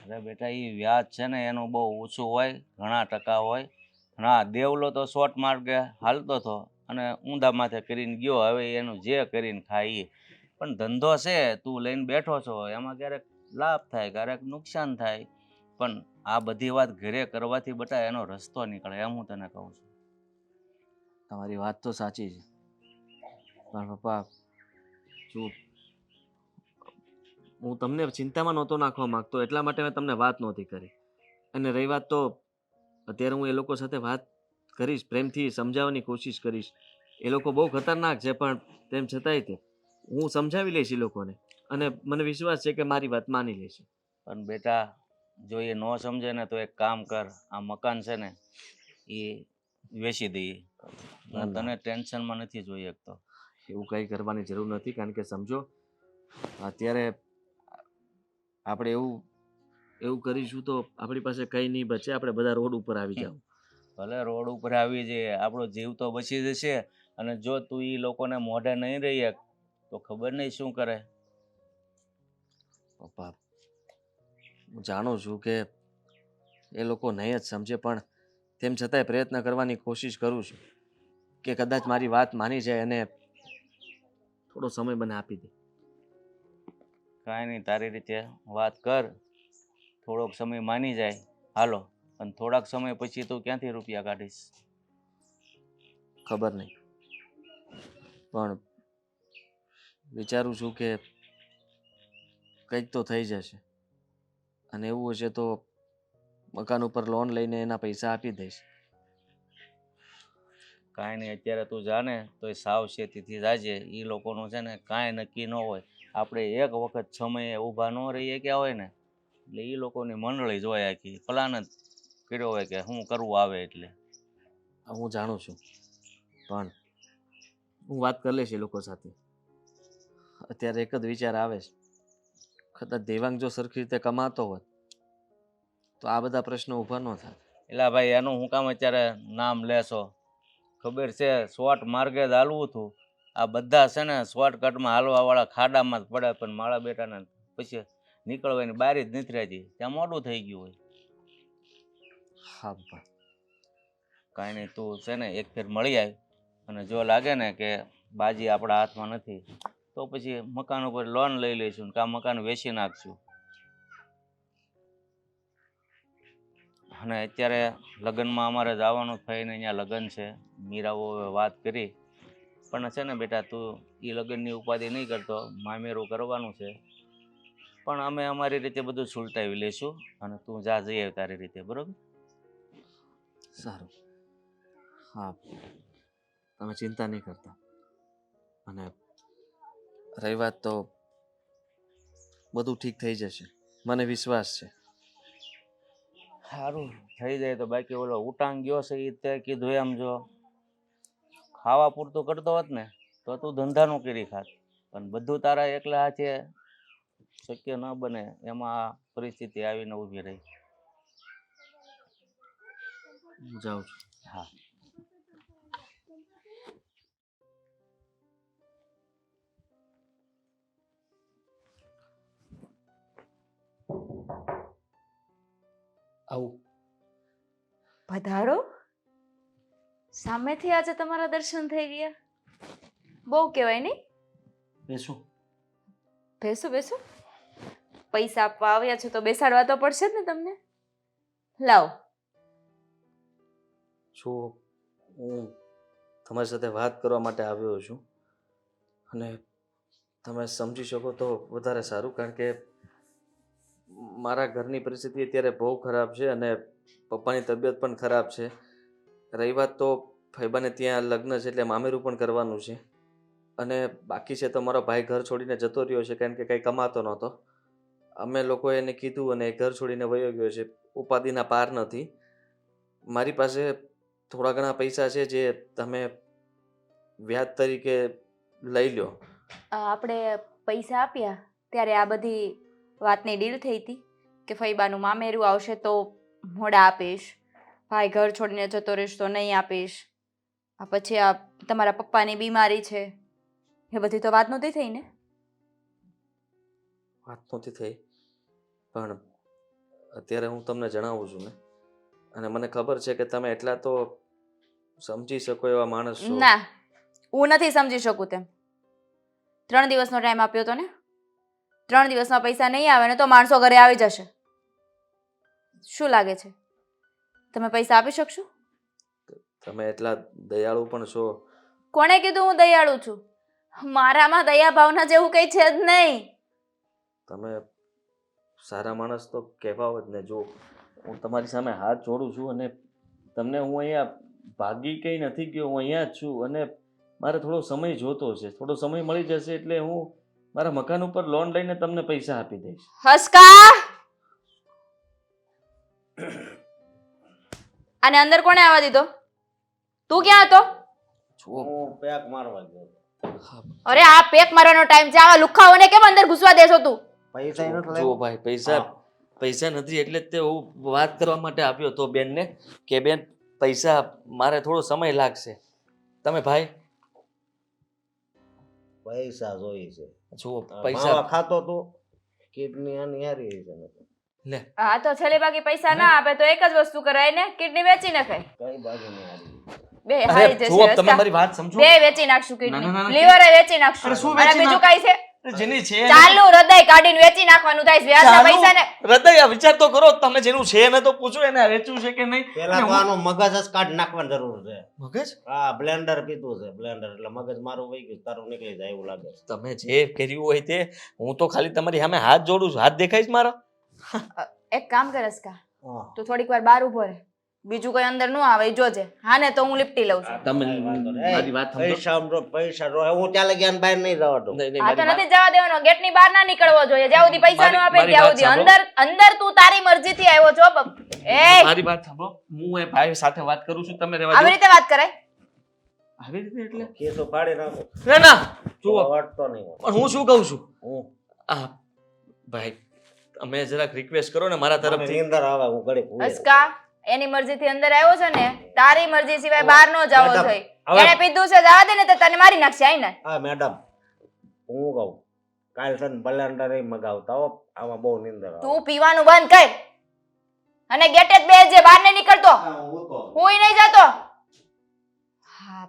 અરે બેટા એ વ્યાજ છે ને એનું બહુ ઓછું હોય, ઘણા ટકા હોય. હા, દેવલો તો શોર્ટ માર્ગે હાલતો હતો અને ઊંધા માથે કરીને ગયો. હવે એનું જે કરીને ખાય એ. પણ ધંધો છે, તું લઈને બેઠો છો, એમાં ક્યારેક લાભ થાય, ક્યારેક નુકસાન થાય. પણ આ બધી વાત ઘરે કરવાથી બટા એનો રસ્તો નીકળે, એમ હું તને કહું છું. તમારી વાત તો સાચી છે, પણ પપ્પા શું હું તમને ચિંતામાં નહોતો નાખવા માંગતો, એટલા માટે મેં તમને વાત નહોતી કરી. અને રહી વાત તો અત્યારે હું એ લોકો સાથે વાત કરીશ, પ્રેમથી સમજાવવાની કોશિશ કરીશ. એ લોકો બહુ ખતરનાક છે, પણ તેમ છતાંય તે હું સમજાવી લઈશ એ લોકોને, અને મને વિશ્વાસ છે કે મારી વાત માની લેશે. પણ બેટા જો એ ન સમજે ને તો એક કામ કર, આ મકાન છે ને એ વેચી દઈએ. હું તને ટેન્શનમાં નથી જોઈ શકતો. એવું કંઈ કરવાની જરૂર નથી, કારણ કે સમજો અત્યારે આપણે એવું કરીશું તો આપણી પાસે કંઈ નહીં બચે, આપણે બધા રોડ ઉપર આવી જાવ. ભલે રોડ ઉપર આવી જઈએ, આપણો જીવ તો બચી જશે. અને જો તું એ લોકોને મોઢે નહીં રહી એક તો ખબર નહીં શું કરે. પપ્પા હું જાણું છું કે એ લોકો નહીં જ સમજે, પણ તેમ છતાંય પ્રયત્ન કરવાની કોશિશ કરું છું કે કદાચ મારી વાત માની જાય અને થોડો સમય મને આપી દે. કાંઈ નહીં, તારી રીતે વાત કર, થોડોક સમય માની જાય હાલો. પણ થોડાક સમય પછી તું ક્યાંથી રૂપિયા કાઢીશ? ખબર નહીં, પણ વિચારું છું કે કંઈક તો થઈ જશે, અને એવું હશે તો મકાન ઉપર લોન લઈને એના પૈસા આપી દઈશ. કાંઈ નહીં, અત્યારે તું જાને તો એ સાવચેતીથી જાજે. એ લોકોનું છે ને કાંઈ નક્કી ન હોય. આપણે એક વખત સમયે ઊભા ન રહીએ ગયા હોય ને એટલે એ લોકોની મંડળી જોઈ આખી પ્લાન જ કર્યો હોય કે શું કરવું આવે એટલે. હું જાણું છું, પણ હું વાત કરી લઈશ એ લોકો સાથે. અત્યારે એક જ વિચાર આવે છે, કદાચ દેવાંગ જો સરખી રીતે કમાતો હોત તો આ બધા પ્રશ્નો ઊભા ન થાય. એટલે ભાઈ એનું હું કામ અત્યારે નામ લેશો? ખબર છે શોર્ટ માર્ગે જ હાલવું હતું. આ બધા છે ને શોર્ટકટમાં હાલવાવાળા ખાડામાં જ પડે, પણ મારા બેટાને પછી નીકળવાની બારી જ નથી રહેતી, ત્યાં મોડું થઈ ગયું હોય. હા પપ્પા. કાંઈ નહીં, તું છે ને એક ફેર મળી આવ, અને જો લાગે ને કે બાજી આપણા હાથમાં નથી તો પછી મકાન ઉપર લોન લઈ લઈશું ને કાં મકાન વેચી નાખશું. અને અત્યારે લગ્નમાં અમારે જવાનું થઈને અહીંયા લગ્ન છે. મીરાઓ વાત કરી, પણ છે ને બેટા તું એ લગ્નની ઉપાધિ નહીં કરતો, મામેરું કરવાનું છે. પણ અમે અમારી રીતે બધું સુલટાવી લઈશું, અને તું જા જઈ આવ તારી રીતે, બરોબર? સારું. હા, તમે ચિંતા નહીં કરતા. અને રહી વાત તો બધું ઠીક થઈ જશે, મને વિશ્વાસ છે. સારું થઈ જાય તો. બાકી ઓલો ઉટાંગ ગયો છે એ તે કીધું એમ જો ખાવા પૂરતું કરતો હોત ને તો તું ધંધાનું કરી ખાત, પણ બધું તારા એકલા હાથે શક્ય ન બને, એમાં આ પરિસ્થિતિ આવીને ઊભી રહી. હું જાઉં છું. હા. આવું પધારો. સામેથી આજે તમારા દર્શન થઈ ગયા, બહુ કહેવાય નહીં? બેસો. બેસો બેસો. પૈસા આપવા આવ્યા છો તો બેસાડવા તો પડશે જ ને તમને. લાવો. હું તમારી સાથે વાત કરવા માટે આવ્યો છું, અને તમે સમજી શકો તો વધારે સારું, કારણ કે મારા ઘરની પરિસ્થિતિ અત્યારે બહુ ખરાબ છે અને પપ્પાની તબિયત પણ ખરાબ છે. રહી વાત તો ફૈબાને ત્યાં લગ્ન છે એટલે મામેરું પણ કરવાનું છે, અને બાકી છે તો મારો ભાઈ ઘર છોડીને જતો રહ્યો છે, કારણ કે કંઈ કમાતો નહોતો. અમે લોકોએ એને કીધું અને ઘર છોડીને વયો ગયો છે. ઉપાધિના પાર નથી. મારી પાસે થોડા ઘણા પૈસા છે જે તમે વ્યાજ તરીકે લઈ લો. આપણે પૈસા આપ્યા ત્યારે આ બધી વાતની ડીલ થઈ હતી કે ફૈબાનું મામેરું આવશે તો મોડા આપીશ, ભાઈ ઘર છોડીને જતો રહીશ તો નહીં આપીશ. આ પછી આ તમારા પપ્પાની બીમારી છે એ બધી તો વાત નહોતી થઈ ને? વાત નહોતી થઈ, પણ અત્યારે હું તમને જણાવું છું ને, અને મને ખબર છે કે તમે એટલા તો સમજી શકો એવા માણસ છો. ના, હું નથી સમજી શકું તેમ. 3 દિવસનો ટાઈમ આપ્યો તો ને? 3 દિવસમાં પૈસા નહીં આવે ને તો માણસો ઘરે આવી જશે. શું લાગે છે, તમે પૈસા આપી શકશો? તમે એટલા દયાળુ પણ છો. કોણે કીધું હું દયાળુ છું? મારામાં દયા ભાવના જેવું કંઈ છે જ નહીં. તમે સારા માણસ તો કહેવાઓ જ ને. જો હું તમારી સામે હાથ જોડું છું અને તમને હું અહીંયા ભાગી કંઈ નથી ગયો, હું અહીંયા જ છું અને મારે થોડો સમય જોતો છે. થોડો સમય મળી જશે એટલે હું મારા મકાન ઉપર લોન લઈને તમને પૈસા આપી દઈશ. હસકા! આને અંદર કોણે આવવા દીધો? તું ક્યાં હતો? જુઓ, હું પેક મારવા ગયો. અરે આ પેક મારવાનો ટાઈમ છે, આવા લુખાઓને કેમ અંદર ઘૂસવા દેશો તું? પૈસા ય નથી જુઓ લાવ્યો. ભાઈ, પૈસા નથી એટલે જ તે હું વાત કરવા માટે આવ્યો હતો બેનને કે બેન પૈસા મારે થોડો સમય લાગશે. તમે ભાઈ પૈસા જોઈએ છે. જુઓ માવા પૈસા ખાતો તો કિડની આની હારી છે ને. લે, હા તો છેલ્લે બાકી પૈસા ના આપે તો એક જ વસ્તુ કરાય ને, કિડની વેચી નખાય. કઈ બાજુ ની હારી? બે અરે હારી જશે જુઓ તમે રસ્તા. મારી વાત સમજો. બે વેચી નાખશું ના, ના, કિડની, ના. લીવર વેચી નાખશું. અરે શું અને વેચી બીજું નાખ- કઈ છે? જેની છે ચાલુ હૃદય કાઢીને વેચી નાખવાનું થાય છે. વ્યાજના પૈસા ને હૃદય વિચાર તો કરો. તમે જેનું છે એને તો પૂછો એને વેચવું છે કે નહીં. પેલા તો આનો મગજ જ કાઢી નાખવાની જરૂર છે. મગજ હા, બ્લેન્ડર પીધું છે, બ્લેન્ડર. એટલે મગજ મારું વહી ગયું, તારું નીકળી જાય એવું લાગે છે. તમે જે કર્યું હોય તે. હું તો ખાલી તમારી સામે હાથ જોડું છું. હાથ દેખાય છે મારો? એક કામ કરે કા, હા. તું થોડીક વાર બહાર ઉભો રહે, બીજું કોઈ અંદર નો આવે ઈ જોજે. હા ને તો હું લિફ્ટી લઉં છું. તમે કઈ વાંધો નહીં. મારી વાત સમજો. પૈસા રો હું ત્યાં લગી બહાર નહીં જવા દઉં. નહીં, નહીં, આ તો મારી વાત- નથી જવા દેવાનો, ગેટ ની બહાર ના નીકળવો જોઈએ. જ્યાં સુધી પૈસા નો આપે મારી ત્યાં વાત સુધી સાંભળો. અંદર તું તારી મરજીથી આવ્યો છો. એ મારી વાત સાંભળો. હું એ ભાઈ સાથે વાત કરું છું. તમે રહેવા આવી દો. રીતે વાત કરાય? આવી રીતે એટલે કેસો ફાડી નાખો. ના ના જુઓ, વાટતો નહીં. પણ હું શું કહું છું, હું આ ભાઈ તમે જરાક રિક્વેસ્ટ કરો ને મારા મને તરફથી. નીંદર આવે, હું ઘડીક ઊંઘે. અસ્કા, એની મરજીથી અંદર આવ્યો છે ને, તારી મરજી સિવાય બહાર નો જાવો મેડમ, જોઈએ. હવે- એને પીધું છે જવા દે ને તો તને મારી નાખશે. આઈને હા મેડમ, હું કહું કાલ છે ને બ્લેન્ડર ય મગાવતા હો. આમાં બહુ નીંદર આવે. તું પીવાનું બંધ કર અને ગેટે જ બેસજે, બહાર નહીં નીકળતો. હા, હું તો કોઈ નહીં જતો. હા,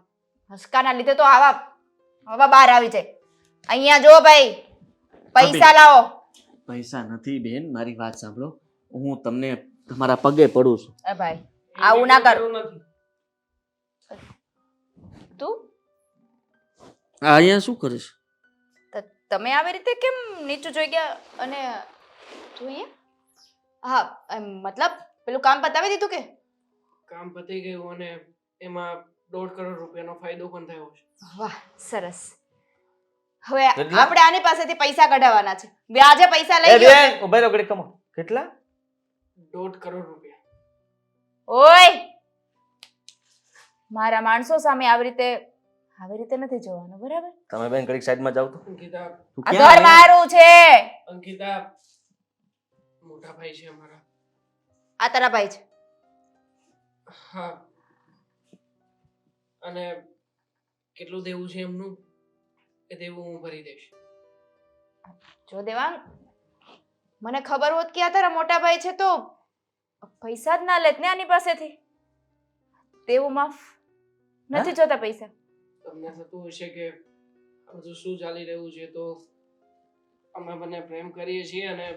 હસકાના લીધે તો આવા બહાર આવી જાય. અહીંયા જો ભાઈ, પૈસા લાવો. પૈસા નથી બેન, મારી વાત સાંભળો. હું તમને તમારા પગે પડું છું. એ ભાઈ આવું ના કર. એવું નથી. તું આ અહીંયા શું કરીશ? તમે આવી રીતે કેમ નીચું જોઈ ગયા? અને તું અહીંયા? હા મતલબ પેલું કામ પતાવી દીધું કે? કામ પતી ગયું અને એમાં 1.5 કરોડ રૂપિયાનો ફાયદો પણ થયો છે. વાહ સરસ. હવે એટલે? આપણે આની પાસેથી પૈસા કઢાવવાના છે. વ્યાજે પૈસા એ લઈ ગયો. બેન ઉભા રહો ઘડીક, કમો. કેટલા? 1.5 કરોડ રૂપિયા. ઓય, મારા માણસો સામે આવી રીતે નથી જોવાનું, બરાબર? તમે બેન ઘડીક સાઈડમાં જાવ તો. અંકિતા, તું આ ક્યાં ઘર મારું છે. અંકિતા મોટા ભાઈ છે અમારા. આ તારા ભાઈ છે. હા. અને કેટલું દેવું છે એમનું એ દેવું હું ભરી દઈશ. જો દેવાંગ, મને ખબર હોત કે આ તારા મોટા ભાઈ છે તો પૈસા જ ના લેત ને આની પાસેથી. દેવું માફ નથી જોતા પૈસા. તમને થતું હશે કે આ બધું શું ચાલી રહ્યું છે, તો અમે બંને પ્રેમ કરીએ છીએ અને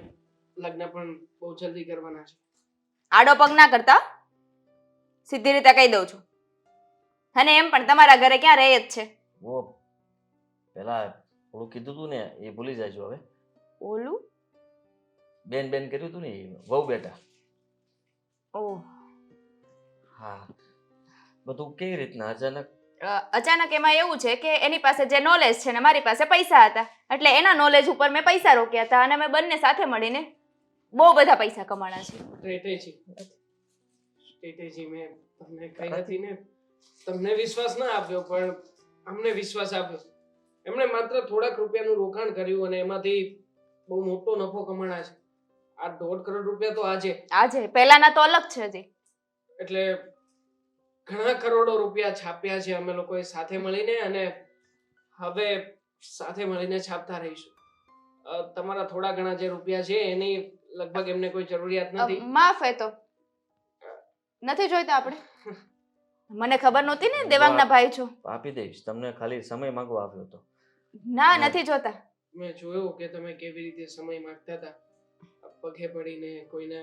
લગ્ન પણ બહુ જલ્દી કરવાના છે. આડો પગ ના કરતા, સીધી રીતે કહી દઉં છું. અને એમ પણ તમારા ઘરે ક્યાં રહે જ છે? ઓ પેલા થોડું કીધું તું ને એ ભૂલી જાજો હવે. ઓલું બેન બેન કર્યું તું ને એ વહુ બેટા. ઓહ, હા, બધું કેવી રીતના અચાનક? અચાનક એમાં એવું છે કે એની પાસે જે નોલેજ છે ને મારી પાસે પૈસા હતા, એટલે એના નોલેજ ઉપર મેં પૈસા રોક્યા હતા અને અમે બંને સાથે મળીને બહુ બધા પૈસા કમાણા છે. સ્ટ્રેટેજી મેં તમને કઈ નથી ને, તમને વિશ્વાસ ના આપ્યો પણ અમને વિશ્વાસ આપ્યો. એમણે માત્ર થોડાક રૂપિયાનું રોકાણ કર્યું અને એમાંથી બહુ મોટો નફો કમાણા છે. આ 1.5 કરોડ રૂપિયા તો આજે આજે પહેલાના તો અલગ છે હજી. એટલે ઘણા કરોડો રૂપિયા છાપ્યા છે અમે લોકોએ સાથે મળીને, અને હવે સાથે મળીને છાપતા રહીશું. તમારા થોડા ઘણા જે રૂપિયા છે એની લગભગ એમને કોઈ જરૂરિયાત નથી. માફ એ તો નથી જોઈતા આપણે. મને ખબર નહોતી ને દેવાંગના ભાઈ છો. આપી દઈશ તમને, ખાલી સમય માંગવા આવ્યો હતો. ના નથી જોતા. મેં જોયું કે તમે કેવી રીતે સમય માંગતા હતા, પગે પડીને, કોઈને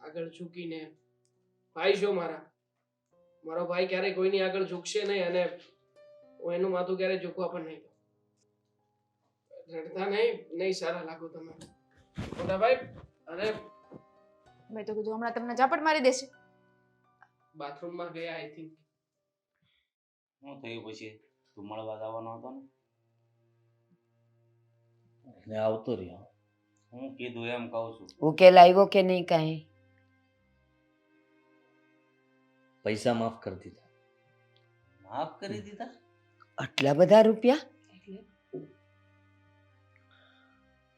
આગળ ઝૂકીને. ભાઈ છો મારો ભાઈ ક્યારેય કોઈની આગળ ઝૂકશે નહીં, અને હું એનું માથું ક્યારેય ઝૂકવા પણ નહીં. રડતા નહીં સારા લાગો તમે મોટા ભાઈ. અરે મેં તો કીધું હમણાં તમને ઝાપટ મારી દેશે. બાથરૂમમાં ગયા આઈ થિંક. શું થયું પછી? તું મળવા જવાનો હતો ને? ને આવતો રહ્યો. હું કીધું એમ કહું છું. ઉકેલ આવ્યો કે નહીં કાંઈ? પૈસા માફ કરી દીધા. માફ કરી દીધા? આટલા બધા રૂપિયા?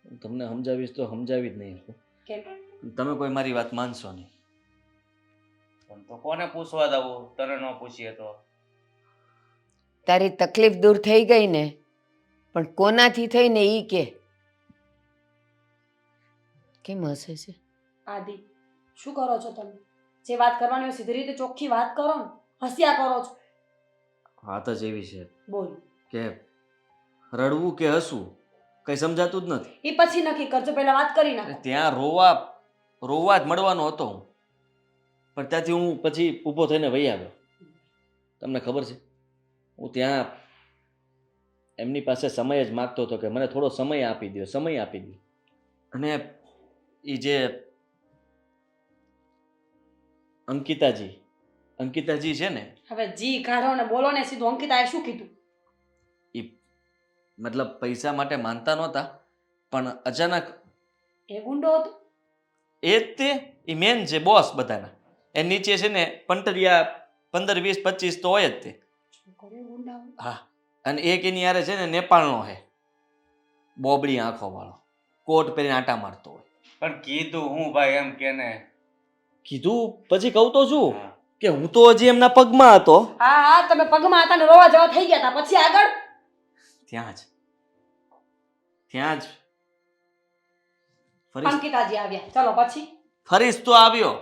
હું તમને સમજાવીશ તો સમજાવી જ નહીં શકું. કેમ? તમે કોઈ મારી વાત માનશો નહીં. પણ તો કોને પૂછવા દઉં? તને ન પૂછીએ તો? તારી તકલીફ દૂર થઈ ગઈ ને, પણ કોનાથી થઈ ને ઈ કે. કેમ હસે છે? આદિ, શું કરો છો તમે? જે વાત કરવાની હોય સીધી રીતે ચોખ્ખી વાત કરો ને, હસ્યા કરો છો. વાત જ એવી છે બોલ. કે રડવું કે હસવું કઈ સમજાતું જ નથી. એ પછી નક્કી કરજો, પહેલા વાત કરી નાખો. ત્યાં રોવા જ મળવાનો હતો હું, પણ ત્યાંથી હું પછી ઊભો થઈને વહી આવ્યો. તમને ખબર છે, હું ત્યાં એમની પાસે સમય જ માગતો હતો કે મને થોડો સમય આપી દો. અને એ જે અંકિતાજી છે ને, હવે જી કાઢો ને બોલો ને સીધું. અંકિતાએ શું કીધું? એ મતલબ પૈસા માટે માનતા નહોતા, પણ અચાનક એ ગુંડો હતો? એ જ તે, એ મેન છે બોસ બધાના. એ નીચે છે ને પંટરિયા 15, 20, 25 તો હોય જ તે. છોકરીઓ ગુંડા હોય? હા, અને એક એની યારે છે ને નેપાળનો છે, બોબડી આંખો વાળો, કોટ પહેરીને આટા મારતો હોય. પણ કીધું હું ભાઈ એમ કે ને. કીધું પછી કહું તો છું હા. કે હું તો હજી એમના પગમાં હતો. હા, તમે પગમાં હતા ને રોવા જવા થઈ ગયા હતા, પછી આગળ? ત્યાં જ અંકિતાજી આવ્યા, ચલો પછી? ફરીશ તો આવ્યો.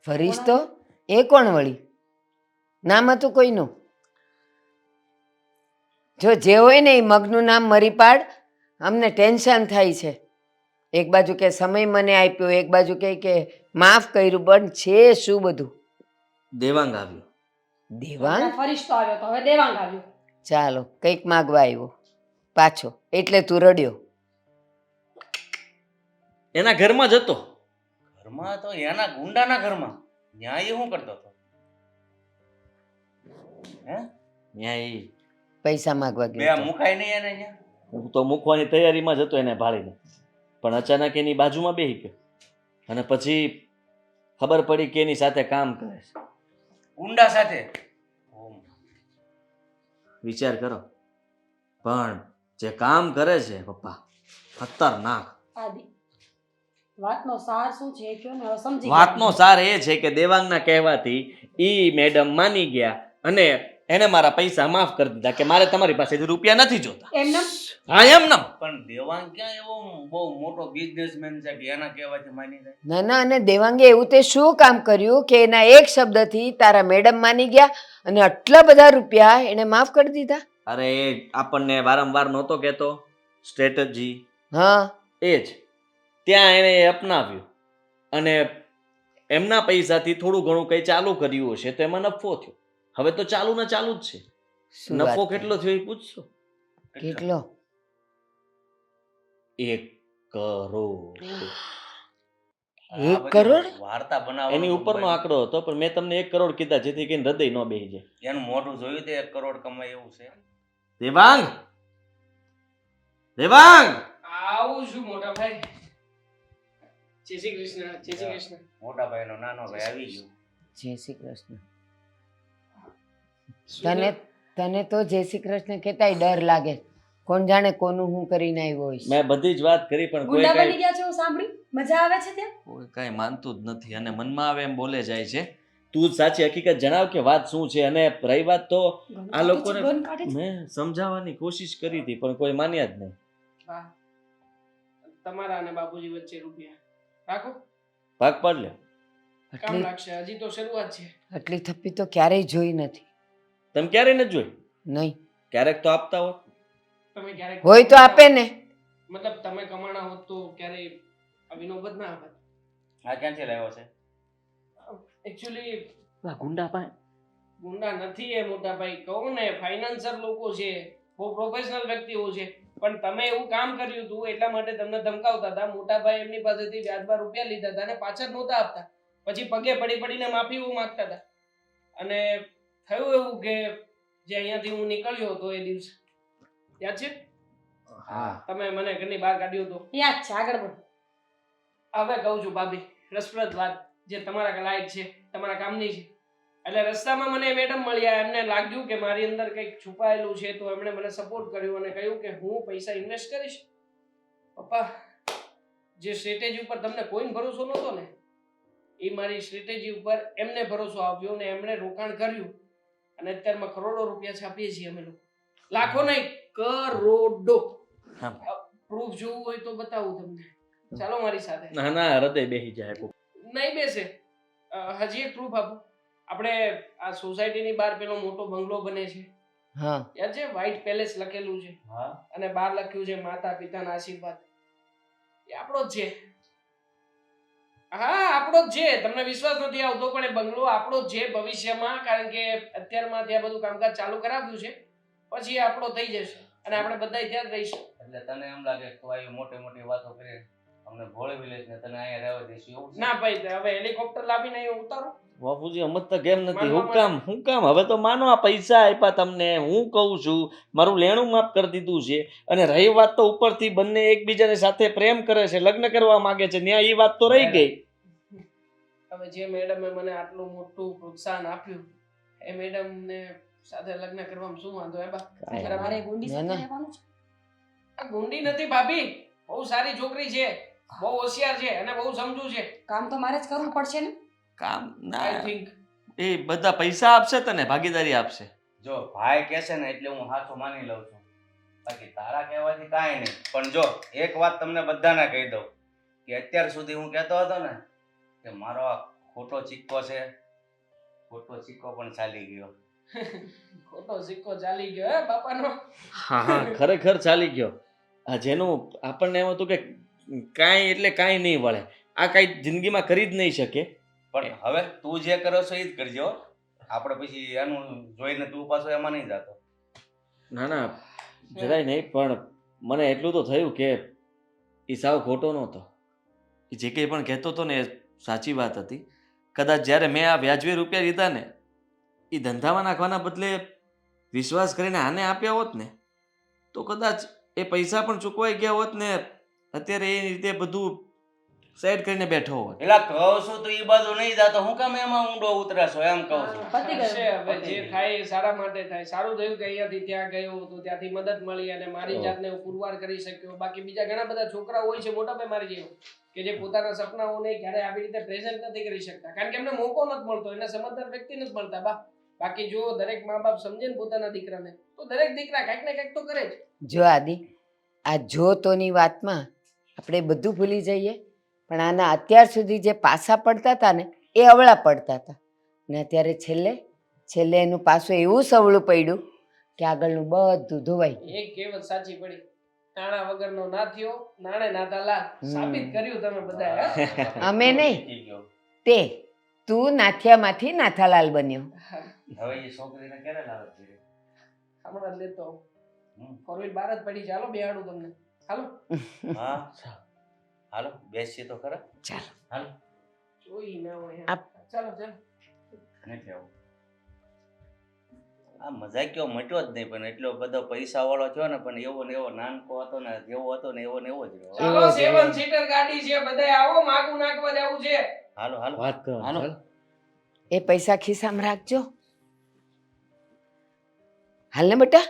ફરીશ તો એ કોણ વળી? નામ હતું કોઈનું? જો જે હોય ને એ મગનું નામ મરી પાડ. અમને ટેન્શન થાય છે. એક બાજુ કે સમય મને આપ્યો, એક બાજુ કે માફ કર્યું, પણ છે શું બધું? દેવાંગ આવ્યો. દેવાંગ? ફરિશ્તો આવ્યો તો હવે દેવાંગ આવ્યો. ચાલો, કંઈક માગવા આવ્યો પાછો, એટલે તું રડ્યો. એના ઘરમાં જ હતો. ઘરમાં તો એના ગુંડાના ઘરમાં ન્યાય શું કરતો હતો? હે? ત્યાં ઈ પૈસા માગવા બે ગયો હતો. મુકાય નહીં એને અહીંયા? હું તો મૂકવાની તૈયારીમાં જ હતો એને ભાળીને, પણ અચાનક એની બાજુમાં બેસી ગયો, અને પછી ખબર પડી કે એની સાથે કામ કરે છે. ગુંડા સાથે? વિચાર કરો, પણ જે કામ કરે છે પપ્પા, ખતરનાક. આદિ, વાતનો સાર શું છે એ કયો ને, હવે સમજી વાતનો સાર એ છે કે દેવાંગના કહેવાથી ઈ મેડમ માની ગયા અને એને મારા પૈસા માફ કરી દીધા કે મારે તમારી પાસેથી રૂપિયા નથી જોતા. એમને હા, એમ નમ. પણ દેવાંગ ક્યાં એવો બહુ મોટો બિઝનેસમેન છે કે એના કહેવાથી માની જાય? ના ના, અને દેવાંગે એવું તે શું કામ કર્યું કે એના એક શબ્દથી તારા મેડમ માની ગયા અને આટલા બધા રૂપિયા એને માફ કરી દીધા? અરે એ આપણને વારંવાર નહોતો કહેતો સ્ટ્રેટેજી, હા, એ જ ત્યાં એને અપનાવ્યું અને એમના પૈસાથી થોડું ઘણું કંઈ ચાલુ કર્યું હશે તો એમાં નફો થયો. હવે તો ચાલુ ને ચાલુ જ છે. શું વાત નફો કરે? કેટલો થયો એ પૂછશો? કેટલો? 1 કરોડ. 1 કરોડ? વાર્તા બનાવવાનો એની ઉપરનો આંકડો હતો, પણ મેં તમને 1 કરોડ કીધા જેથી કરીને હૃદય ન બેસી જાય. એનું મોઢું જોયું તે 1 કરોડ કમાય એવું છે? દેવાંગ, દેવાંગ, આવું છું મોટા ભાઈ. જય શ્રી કૃષ્ણ. જય શ્રી કૃષ્ણ. મોટા ભાઈનો નાનો ભાઈ આવી ગયો. જય શ્રી કૃષ્ણ. તને તને તો જય શ્રી કૃષ્ણ કહેતાય ડર લાગે. કોણ જાણે કોનું હું કરીને આવ્યો હોઈશ. મેં બધી જ વાત કરી પણ કોઈ ગુંડા બની કાંઈ ગયા છે એવું સાંભળ્યું? મજા આવે છે ત્યાં? કોઈ કાંઈ માનતું જ નથી અને મનમાં આવે એમ બોલે જાય છે. તું જ સાચી હકીકત જણાવ કે વાત શું છે. અને રહી વાત તો આ લોકોને ગન કાઢે છે. મેં સમજાવવાની કોશિશ કરી હતી પણ કોઈ માન્યા જ નહીં. વાહ. તમારા અને બાપુજી વચ્ચે રૂપિયા રાખો, ભાગ પાડ લે. કામ આટલી લાગશે. હજી તો શરૂઆત છે. આટલી થપ્પી તો ક્યારેય જોઈ નથી. તમે ક્યારેય નથી જોઈ? નહીં ક્યારેક તો આપતા હોત. તમે ક્યારેક હોય તો આપે ને. મતલબ તમે કમાણા હોત તો ક્યારેય આવી નોબત ના આવત. આ ક્યાંથી લાવ્યો છે? એકચ્યુઅલી ગુંડા પાસે ગુંડા નથી એ મોટા ભાઈ, કહું ને ફાઇનાન્સર લોકો છે, બહુ પ્રોફેશનલ વ્યક્તિઓ છે, પણ તમે એવું કામ કર્યું હતું એટલા માટે તમને ધમકાવતા હતા. મોટા ભાઈ એમની પાસેથી વ્યાજમાં રૂપિયા લીધા હતા અને પાછા નહોતા આપતા. પછી પગે પડી પડીને માફી માંગતા હતા. અને થયું એવું કે જે અહીંયાથી હું નીકળ્યો હતો એ દિવસે યાદ છે? હા તમે મને ઘરની બહાર કાઢ્યો હતો. યાદ છે, આગળ બોલ. હવે કહું છું ભાભી, રસપ્રદ વાત જે તમારા લાયક છે, તમારા કામની છે. એટલે રસ્તામાં મને મેડમ મળ્યા. એમને લાગ્યું કે મારી અંદર કંઈક છુપાયેલું છે, તો એમણે મને સપોર્ટ કર્યો અને કહ્યું કે હું પૈસા ઇન્વેસ્ટ કરીશ. પપ્પા, જે સ્ટ્રેટેજી ઉપર તમને કોઈને ભરોસો નહોતો ને, એ મારી સ્ટ્રેટેજી ઉપર એમને ભરોસો આવ્યો ને એમણે રોકાણ કર્યું અને અત્યારમાં કરોડો રૂપિયા છાપીએ છીએ અમે લોકો. લાખો નહીં, કરોડો. પ્રૂફ જોવું હોય તો બતાવું તમને. ચાલો મારી સાથે. ના ના હૃદય બેસી જાય. નહીં બેસે. હજી એક પ્રૂફ આપું. આપણે આ સોસાયટીની બહાર પેલો મોટો બંગલો બને છે, હા યાદ છે? વ્હાઇટ પેલેસ લખેલું છે હા અને બહાર લખ્યું છે માતા પિતાના આશીર્વાદ. એ આપણો જ છે. હા, આપણો જ છે. તમને વિશ્વાસ નથી આવતો પણ એ બંગલો આપણો જ છે ભવિષ્યમાં, કારણ કે અત્યારમાં ત્યાં બધું કામકાજ ચાલુ કરાવ્યું છે. પછી એ આપણો થઈ જશે અને આપણે બધા ત્યાં જ રહીશું. એટલે તને એમ લાગે કે તું આવી મોટી મોટી વાતો કરી અમને ભોળવી લઈશ ને તને અહીંયા રહેવા દઈશું એવું છે? ના ભાઈ, હવે હેલિકોપ્ટર લાવીને અહીં ઉતારો. બાપુજી સમજતા કેમ નથી? માનવા હું કામ હવે તો માનો આ પૈસા આપ્યા તમને, હું કહું છું મારું લેણું માફ કરી દીધું છે. અને રહી વાત તો ઉપરથી બંને એકબીજાની સાથે પ્રેમ કરે છે, લગ્ન કરવા માંગે છે, ત્યાં એ વાત તો રહી ગઈ. હવે જે મેડમે મને આટલું મોટું પ્રોત્સાહન આપ્યું એ મેડમને સાથે લગ્ન કરવામાં શું વાંધો? હે બા? કાંઈ મારે ગુંડી ના, સાથે ના. રહેવાનું છે. આ ગુંડી નથી ભાભી, બહુ સારી છોકરી છે, બહુ હોશિયાર છે અને બહુ સમજુ છે. કામ તો મારે જ કરવું પડશે ને. કામ આઈ ના થિંક એ બધા પૈસા આપશે તને, ભાગીદારી આપશે. જો ભાઈ કહેશે ને એટલે હું સાચું માની લઉં છું, બાકી તારા કહેવાથી કાંઈ નહીં. પણ જો એક વાત તમને બધાને કહી દઉં કે અત્યાર સુધી હું કહેતો હતો ને કે મારો આ ખોટો સિક્કો છે, ખોટો સિક્કો પણ ચાલી ગયો. ખોટો સિક્કો ચાલી ગયો હે બાપાનો. હા હા ખરેખર ચાલી ગયો. આ જેનું આપણને એમ હતું કે કાંઈ એટલે કાંઈ નહીં વળે, આ કાંઈ જિંદગીમાં કરી જ નહીં શકે. પણ હવે તું જે કરો છો એ જ કરજો. આપણે પછી એનું જોઈને તું પાછો એમાં નહીં જતો. ના ના જરાય નહીં, પણ મને એટલું તો થયું કે એ સાવ ખોટો નહોતો. એ જે કંઈ પણ કહેતો હતો ને એ સાચી વાત હતી. કદાચ જ્યારે મેં આ વ્યાજબી રૂપિયા લીધા ને એ ધંધામાં નાખવાના બદલે વિશ્વાસ કરીને આને આપ્યા હોત ને તો કદાચ એ પૈસા પણ ચૂકવાઈ ગયા હોત ને અત્યારે એ રીતે બધું સાઈડ કરીને બેઠો હોત. એટલે કહું છું તો એ બાજુ નહીં જતો, હું કામ એમાં ઊંડો ઉતરાશો એમ કહું છું. પતી ગયું. હશે, હવે જે થાય એ સારા માટે થાય. સારું થયું કે અહીંયાથી ત્યાં ગયો તો ત્યાંથી મદદ મળી અને મારી જાતને હું પુરવાર કરી શક્યો. બાકી બીજા ઘણા બધા છોકરા હોય છે મોટા ભાઈ મારી જેવો કે જે પોતાના સપનાઓને ક્યારે આવી રીતે પ્રેઝન્ટ નથી કરી શકતા, કારણ કે એમને મોકો નથી મળતો, એને સમજદાર વ્યક્તિ નથી મળતા. બાકી જો દરેક મા બાપ સમજે ને પોતાના દીકરાને તો દરેક દીકરા કંઈક ને કંઈક તો કરે જ. જો આદિ, આ જો તોની વાતમાં આપણે બધું ભૂલી જઈએ, પણ આના અત્યાર સુધી જે પાસા પડતા હતા ને એ અવળા પડતા હતા ને અત્યારે છેલ્લે એનું પાછું એવું સવળું પડ્યું કે આગળનું બધું ધોવાઈ ગયું. એક કહેવત સાચી પડી, નાણા વગરનો ના થયો, નાણે નાતા લાલ. સાબિત કર્યું તમે બધા. અમે નહીં, જીતી ગયો. તે તું નાથિયામાંથી નાથાલાલ બન્યો. હવે એ છોકરીને ક્યારે લાવે છે? હમણાં જ લેતો હમ. ફોર વ્હીલ બાર જ પડી છે. હાલો બેહાડું તમને. હાલો હા હાલો બેસીએ તો ખરા. ચાલ હાલો જોઈ ના હોય. આપ. ચાલો ચાલો. નથી આવું. આ મજાકિયો મટ્યો જ નહીં, પણ એટલો બધો પૈસા વાળો થયો ને, પણ એવો ને એવો નાનકો હતો ને, જેવો હતો ને એવો જ રહ્યો. ચાલો 7 સીટર ગાડી છે, બધાય આવો, માગું નાખવા જવું છે. હાલો હાલો વાત કરો હાલો. એ પૈસા ખિસ્સામાં રાખજો. હાલ ને બેટા.